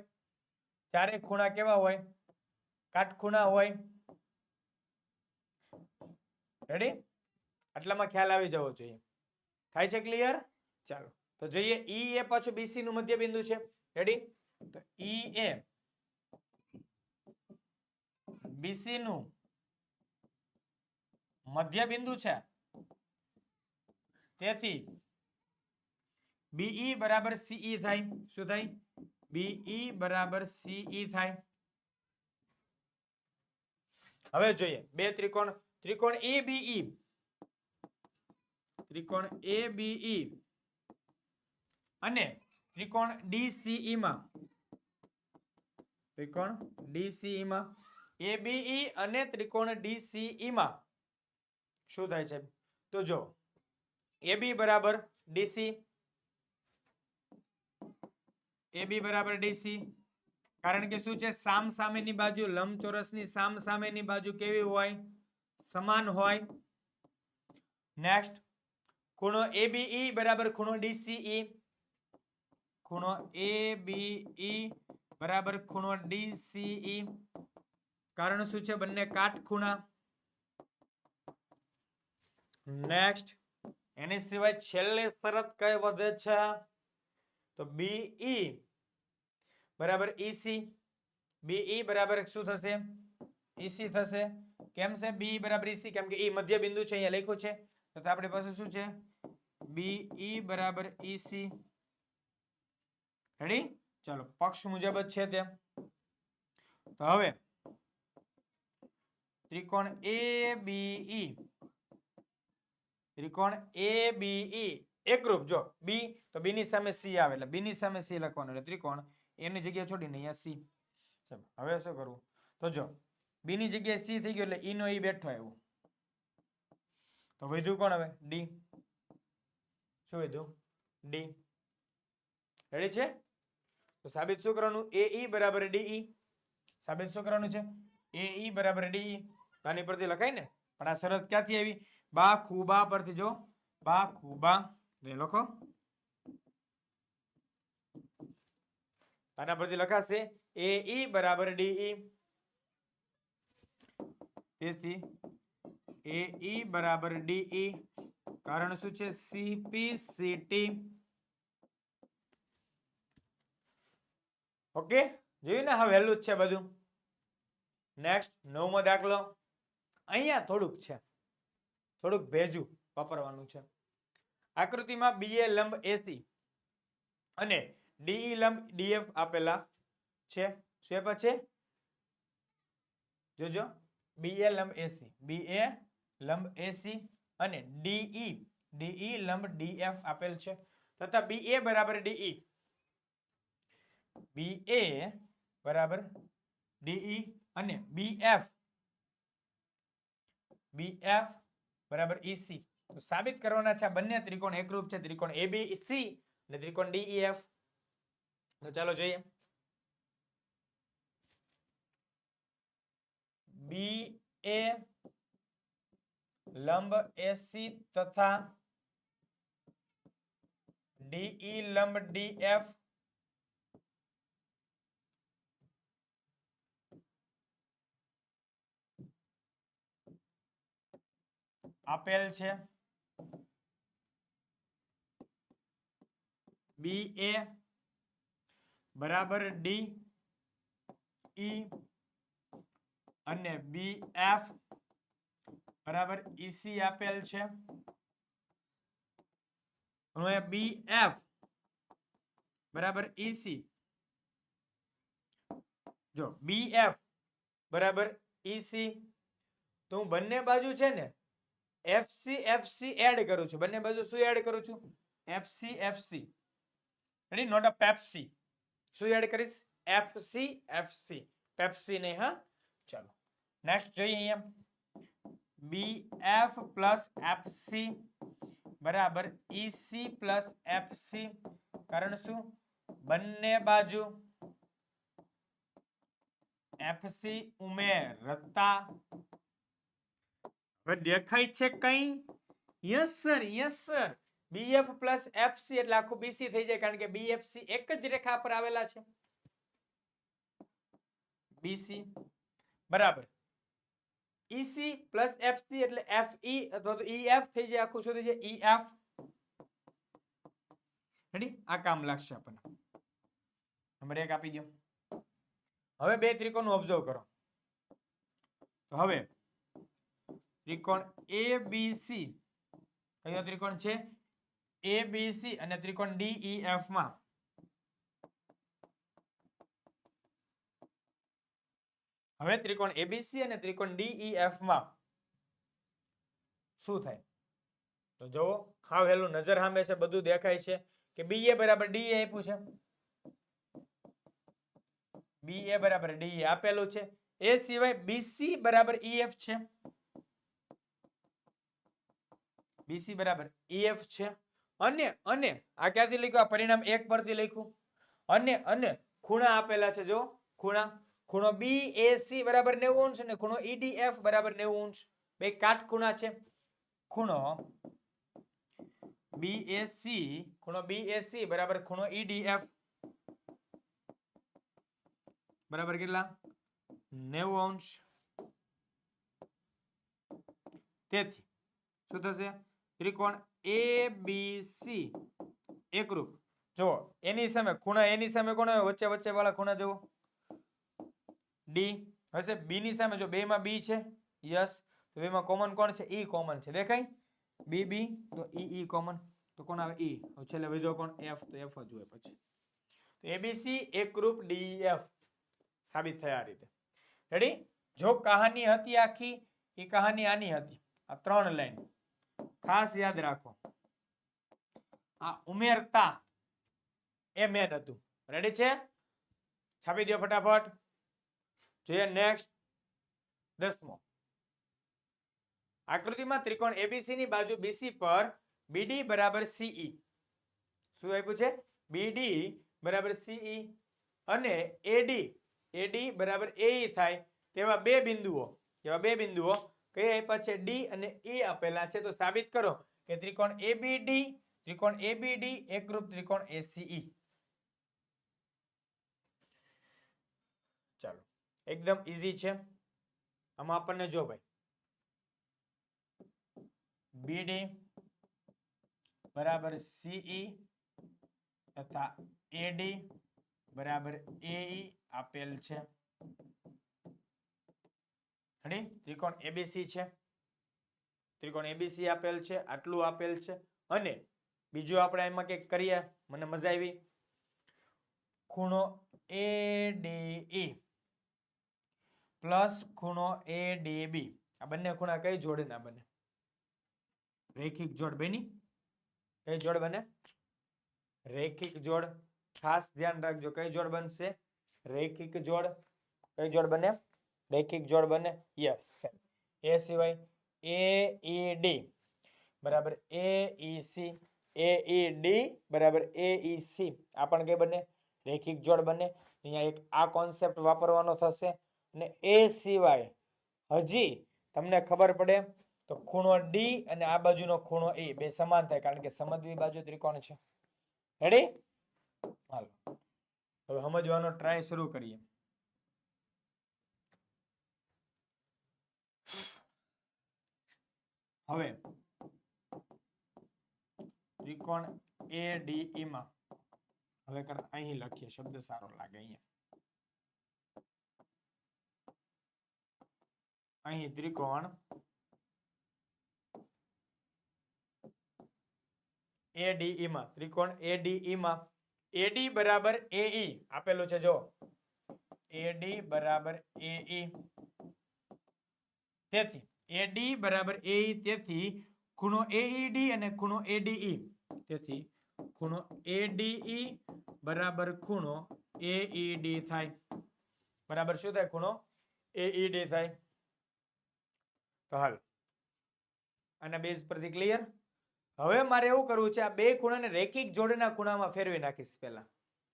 ચારે ખૂણા કેવા હોય? કાટખૂણા હોય. રેડી? આટલામાં ખ્યાલ આવી જવો જોઈએ. થાય છે ક્લિયર? ચાલો તો જોઈએ. E એ પાછું BC નું મધ્ય બિંદુ છે. રેડી? તો E એ BC નું મધ્ય બિંદુ છે. તેથી BE બરાબર CE થાય. શું થાય? BE બરાબર CE થાય. હવે જોઈએ બે ત્રિકોણ. ત્રિકોણ ABE. ત્રિકોણ ABE અને ત્રિકોણ DCE માં. ત્રિકોણ DCE માં. ABE અને ત્રિકોણ DCE માં શું થાય છે? તો જો AB બરાબર DC. AB બરાબર DC. કારણ કે શું છે? સામસામેની બાજુ, લંબચોરસની સામસામેની બાજુ કેવી હોય? સમાન હોય. નેક્સ્ટ. ખૂણો ABE બરાબર ખૂણો DCE. ખૂણો ABE બરાબર ખૂણો DCE. કારણ શું છે? બંને કાટખૂણા. નેક્સ્ટ. એની સિવાય છેલ્લી શરત કઈ વધે છે? તો BE બરાબર EC. BE બરાબર શું થશે? EC થશે. કેમ છે BE બરાબર EC? કેમ કે E મધ્ય બિંદુ છે, અહીંયા લખ્યું છે. તો આપણી પાસે શું છે? BE બરાબર EC. રેડી? ચાલો પક્ષ મુજબ જ છે તેમ. તો હવે ત્રિકોણ ABE. ત્રિકોણ ABE એકરૂપ. જો B તો B ની સામે C આવે એટલે B ની સામે C લખવાનું. એટલે ત્રિકોણ એની જગ્યાએ છોડીને અહીંયા C. ચાલો હવે શું કરવું? તો જો B ની જગ્યાએ C થઈ ગયો એટલે E નો E બેઠો આવ્યો. તો વધ્યું કોણ હવે? D. શું વધ્યું? D. રેડી છે? તો સાબિત શું કરવાનું? AE બરાબર DE. સાબિત શું કરવાનું છે? AE બરાબર DE. આની પરથી લખાય ને, પણ આ શરત ક્યાંથી આવી? બા ખૂબા પરથી. જો બા ખૂબા લખો, આના પરથી લખાશે AE બરાબર DE. તેથી AE બરાબર DE, કારણ શું છે? CP/CT. ઓકે, જોયું ને? હવે વહેલું જ છે બધું. નેક્સ્ટ 9મો દાખલો. અહીંયા થોડુંક છે, થોડુંક ભેજું વાપરવાનું છે. આકૃતિમાં BA લંબ AC અને DE લંબ DF આપેલા છે. શું આપ્યા છે? જોજો, BA લંબ AC, BA લંબ AC અને DE લંબ DF આપેલ છે, તથા BA બરાબર DE, BA બરાબર DE અને BF બરાબર EC. તો સાબિત કરવાના છે આ બંને ત્રિકોણ એકરૂપ છે, ત્રિકોણ ABC અને ત્રિકોણ DEF. તો ચાલો જોઈએ. BA લંબ AC તથા DE લંબ DF આપેલ છે. BA બરાબર DE અને BF બરાબર EC આપેલ છે. હવે BF બરાબર EC, જો BF બરાબર EC, તો હું બંને બાજુ છે ને FC એડ કરું છું. બંને બાજુ શું એડ કરું છું? FC. Ready? Not a Pepsi. શું એડ કરીશ? FC. પેપ્સી નહીં, હા. ચાલો નેક્સ્ટ જોઈએ. અહીંયા BF પ્લસ FC બરાબર EC પ્લસ FC, કારણ શું? બંને બાજુ FC ઉમેરતા. હવે દેખાય છે કઈ? Yes sir. BF plus FC એટલે આખું BC થઈ જાય, કારણ કે BFC એક જ રેખા પર આવેલા છે. BC બરાબર EC પ્લસ FC એટલે FE અથવા તો EF થઈ જાય, આખું શું થઈ જાય? EF. રેડી? આ કામ લાગશે આપણને. નંબર 1 આપી દો. હવે બે ત્રિકોણનું ઓબ્ઝર્વ કરો. તો હવે ત્રિકોણ ABC, કયો ત્રિકોણ છે? ABC અને ત્રિકોણ DEF માં હવે ત્રિકોણ ABC અને ત્રિકોણ DEF માં શું થાય? તો જુઓ, હા વહેલું નજર સામે છે, બધું દેખાય છે કે BA બરાબર DE આપ્યું છે. BA બરાબર DE આપેલું છે. એ સિવાય BC બરાબર EF છે. BC બરાબર EF છે. અને આ ક્યાંથી લખ્યું? આ પરિણામ 1 પરથી લખ્યું. અને ખૂણા આપેલા છે. જો ખૂણો BAC બરાબર 90 અંશ અને ખૂણો EDF બરાબર 90 અંશ. બે કાટખૂણા છે. ખૂણો BAC બરાબર ખૂણો EDF બરાબર કેટલા? 90 અંશ. તેથી શું થશે? ત્રિકોણ ABC એકરૂપ. જો એની સામે ખૂણા, એની સામે કોણ આવે? વચ્ચે વાળા ખૂણા જુઓ, D હશે. B ની સામે જો બે માં B છે, યસ, તો બેમાં કોમન કોણ છે? E કોમન છે. દેખાય? BB તો EE કોમન, તો કોણ આવે? E. છેલ્લે વધ્યો કોણ? F, તો F જ હોય પછી. તો ABC એકરૂપ DEF સાબિત થયા આ રીતે. રેડી? જો કહાની હતી આખી, એ કહાની આની હતી. આ 3 લાઈન ખાસ યાદ રાખો. આ ઉમેરતા એ મેન હતું. રેડી છે? છાપી દો ફટાફટ. જોઈએ નેક્સ્ટ 10મો. આકૃતિમાં ત્રિકોણ ABC ની બાજુ BC પર BD બરાબર CE. શું આપ્યું છે? બીડી બરાબર સીઈ અને એડી બરાબર એઈ થાય તેવા બે બિંદુઓ કયા આપ્યા છે? ડી અને ઈ આપેલા છે. તો સાબિત કરો કે ત્રિકોણ એબીડી એકરૂપ ત્રિકોણ એસીઈ. ચાલો, એકદમ ઈઝી છે. આમાં આપણને જો ભાઈ બીડી બરાબર સીઈ તથા એડી બરાબર એઈ આપેલ છે. ત્રિકોણ એબીસી છે. ત્રિકોણ એબીસી આપેલ છે, આટલું આપેલ છે. અને બીજું આપણે એમાં કંઈક કરીએ, મને મજા આવી. ખૂણો એડીઈ પ્લસ ખૂણો એડીબી, આ બંને ખૂણા કઈ જોડના બને? રૈખિક જોડ બની. કઈ જોડ બને? રૈખિક જોડ. ખાસ ધ્યાન રાખજો, કઈ જોડ બનશે? રૈખિક જોડ. કઈ જોડ બને? રૈખિક જોડ બને. યસ. એ સિવાય એઈડી બરાબર એઈસી, એઈડી બરાબર એઈસી, આ પણ કઈ બને? રૈખિક જોડ બને. અહીંયા એક આ કોન્સેપ્ટ વાપરવાનો થશે. અને એ સિવાય હજી તમને ખબર પડે તો ખૂણો ડી અને આ બાજુનો ખૂણો એ બે સમાન થાય, કારણ કે સમદ્વિબાજુ ત્રિકોણ છે. રેડી? હાલો, હવે સમજવાનો ટ્રાય શરૂ કરીએ. હવે ત્રિકોણ એડીઈ માં હવે અહીં લખીએ, શબ્દ સારો લાગે. અહીં ત્રિકોણ એડીઈ માં, ત્રિકોણ એડીઈ માં એડી બરાબર એઈ આપેલું છે. જો એડી બરાબર એઈ, તેથી એડી બરાબર એઈ, તેથી ખૂણો એઈડી અને ખૂણો એડીઈ, તેથી ખૂણો એડીઈ બરાબર ખૂણો એઈડી થાય. બરાબર શું થાય? ખૂણો એઈડી થાય. તો હાલ આના બેઝ પરથી ક્લિયર. હવે મારે એવું કરવું છે, આ બે ખૂણાને રૈખિક જોડના ખૂણામાં ફેરવી નાખીશ. પહેલા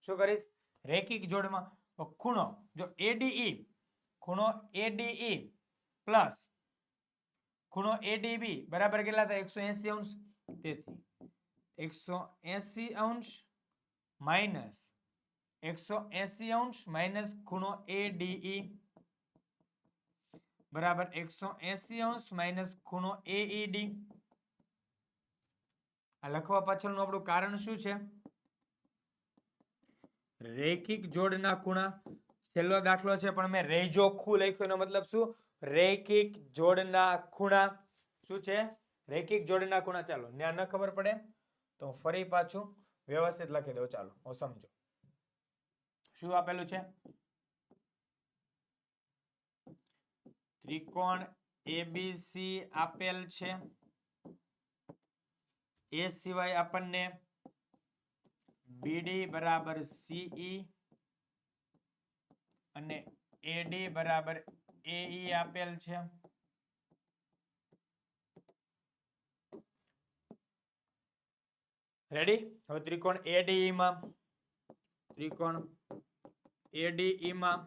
શું કરીશ? રૈખિક જોડમાં. ખૂણો જો એડીઈ, ખૂણો એડીઈ પ્લસ ખૂણો એડીબી બરાબર કેટલા થાય? 180 અંશ. તેથી 180 અંશ માઇનસ 180 અંશ માઇનસ ખૂણો એડીઈ બરાબર 180 અંશ માઇનસ ખૂણો એઈડી. આ લખવા પાછળનું આપણું કારણ શું છે? રૈખિક જોડના ખૂણા. છેલ્લો દાખલો છે પણ મેં રેજોખું લખ્યું, એનો મતલબ શું? રૈખિક જોડના ખૂણા. શું છે? રૈખિક જોડના ખૂણા. ચાલો, ત્યાં ન ખબર પડે તો ફરી પાછું વ્યવસ્થિત લખી દઉં. ચાલો, હું સમજો. શું આપેલું છે? ત્રિકોણ એબીસી આપેલ છે. એ સિવાય આપણને બીડી બરાબર સીઈ અને એડી બરાબર એઈ આપેલ છે. રેડી? હવે ત્રિકોણ એડીઈ માં, ત્રિકોણ એડીઈ માં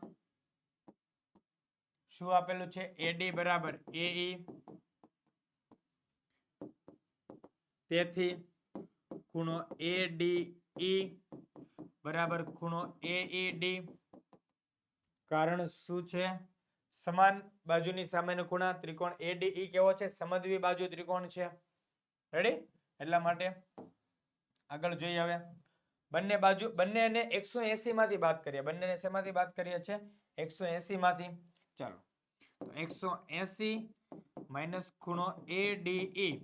શું આપેલું છે? એડી બરાબર એઈ, તેથી ખૂણો એડીઈ બરાબર ખૂણો એઈડી. કારણ શું છે? સમાન બાજુની સામેનો ખૂણા. ત્રિકોણ એડીઈ કેવો છે? સમદ્વિબાજુ ત્રિકોણ છે. રેડી? એટલા માટે આગળ જોઈએ. હવે બંને બાજુ, બંનેને 180 માંથી બાદ કરીએ. બંનેને શેમાંથી બાદ કરીએ છે? 180 માંથી. ચાલો, તો 180 માઇનસ ખૂણો એડીઈ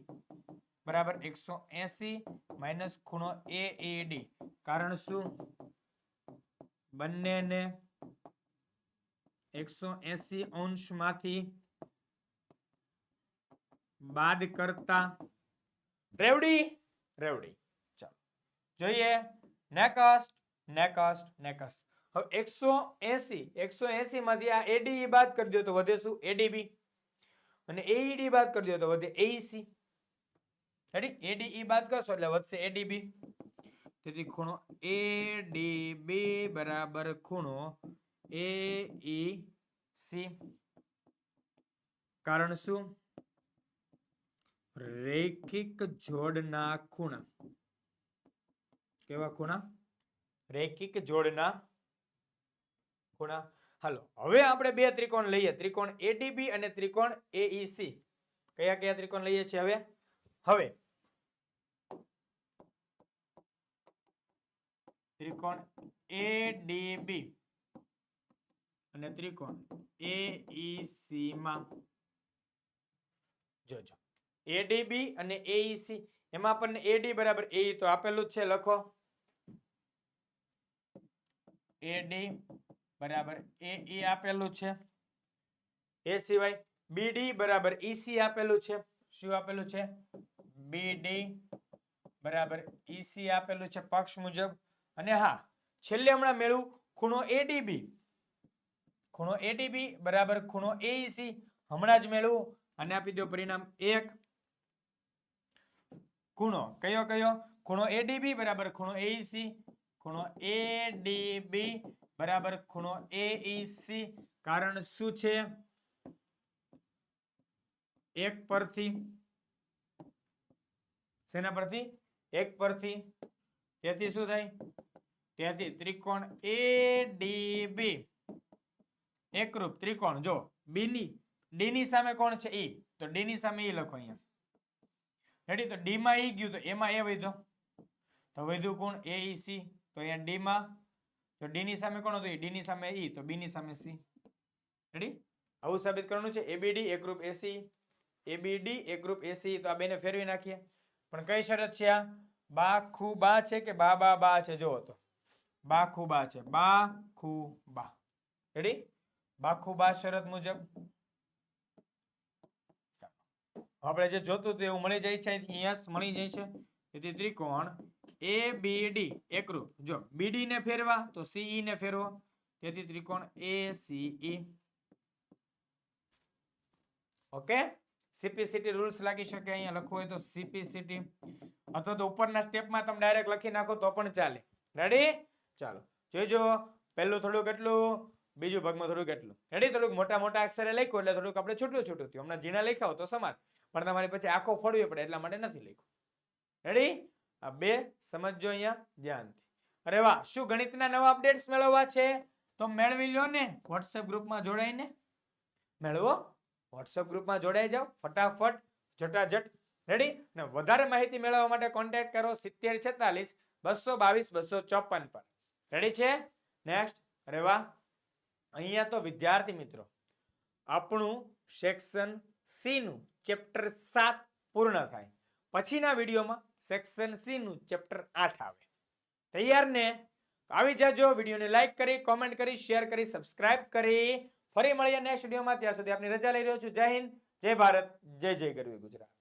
બરાબર 180 માઇનસ ખૂણો એઈડી. કારણ શું? બંનેને 180 અંશ માંથી બાદ કરતા રેવડી. ચાલો જોઈએ. નેક્સ્ટ. હવે 180 માંથી આ એડીઈ બાદ કરી દો તો વધે શું? એડીબી. અને એઈડી બાદ કરી દો તો વધે એઈસી. રેડી? એડીઈ બાદ કરશો એટલે વધશે એડીબી. તેથી ખૂણો ADB બરાબર ખૂણો AEC. કારણ શું? રૈખિક જોડના ખૂણા. કેવા ખૂણા? રૈખિક જોડના ખૂણા. હાલો હવે આપણે બે ત્રિકોણ લઈએ, ત્રિકોણ ADB અને ત્રિકોણ AEC. કયા કયા ત્રિકોણ લઈએ છીએ હવે? હવે ત્રિકોણ ADB અને ત્રિકોણ AEC માં જોજો, ADB અને AEC એમાં આપણને AD બરાબર AE તો આપેલું જ છે, લખો AD બરાબર AE આપેલું છે. એ સિવાય BD બરાબર EC આપેલું છે. શું આપેલું છે? BD બરાબર EC આપેલું છે પક્ષ મુજબ. અને હા, છેલ્લે હમણાં મેળવું ખૂણો ADB, ખૂણો ADB બરાબર ખૂણો AEC હમણાં જ મેળવું અને આપી દો પરિણામ 1. ખૂણો કયો કયો? ખૂણો ADB બરાબર ખૂણો AEC, ખૂણો ADB બરાબર ખૂણો AEC. કારણ શું છે? એક પરથી. શેના પરથી? એક પરથી. તેથી શું થાય? તેથી ત્રિકોણ ADB એકરૂપ ત્રિકોણ. જો B ની D ની સામે કોણ છે? E. તો D ની સામે E લખો અહીંયા. રેડી? તો D માં E ગયું તો એમાં એ વધ્યો. તો વધ્યું કોણ? AEC. તો અહીંયા D માં તો D ની સામે કોણ હતું? D ની સામે E. તો B ની સામે C. રેડી? આવું સાબિત કરવાનું છે. ABD એકરૂપ AC, ABD એકરૂપ AC. તો આ બેને ફેરવી નાખીએ. પણ કઈ શરત છે આ? બા ખુ બા છે કે બા બા બા છે? જોવો તો બા ખુ બા છે. બા ખુ બા. રેડી? બા ખુ બા શરત મુજબ આપણે જે જોતું હતું એવું મળી જાય છે. યસ મળી જાય છે. તેથી ત્રિકોણ ABD એકરૂપ. જો BD ને ફેરવા તો CE ને ફેરવો. તેથી ત્રિકોણ ACE. ઓકે? CPCT રૂલ્સ લાગી શકે. અહીંયા લખવું હોય તો CPCT, અથવા તો ઉપરના સ્ટેપમાં તમે ડાયરેક્ટ લખી નાખો તો પણ ચાલે. રેડી? ચાલો જોજો. પહેલું થોડુંક એટલું, બીજું ભાગમાં થોડુંક એટલું. રેડી? થોડુંક મોટા મોટા અક્ષરે લખ્યું એટલે થોડુંક આપણે છૂટું છૂટું થયું. હમણાં ઝીણા લખ્યા તો સમાન, પણ તમારે પછી આખો ફોડવી પડે એટલા માટે નથી લખ્યું. રેડી? આ બે સમજજો અહીંયા ધ્યાનથી. અરે વાહ, શું ગણિતના નવા અપડેટ્સ મેળવવા છે? તો મેળવી લ્યો ને. વોટ્સએપ ગ્રુપમાં જોડાઈને મેળવો. વોટ્સએપ ગ્રુપમાં જોડાઈ જાઓ ફટાફટ, જટાજટ. રેડી? ને વધારે માહિતી મેળવવા માટે કોન્ટેક્ટ કરો 7046 222 254 પર. રેડી છે? નેક્સ્ટ. અરે વાહ, અહીંયા તો વિદ્યાર્થી મિત્રો આપણું સેક્શન સી નું ચેપ્ટર 7 પૂર્ણ થાય. પછીના વિડીયોમાં સેક્શન સી નું ચેપ્ટર 8 આવે. તૈયાર ને? આવી જાજો. વિડીયોને લાઈક કરી, કોમેન્ટ કરી, શેર કરી, સબસ્ક્રાઇબ કરી. ફરી મળીએ નેક્સ્ટ વિડીયોમાં. ત્યાં સુધી આપની રજા લઈ રહ્યો છું. જય હિન્દ, જય ભારત, જય જય ગરવી ગુજરાત.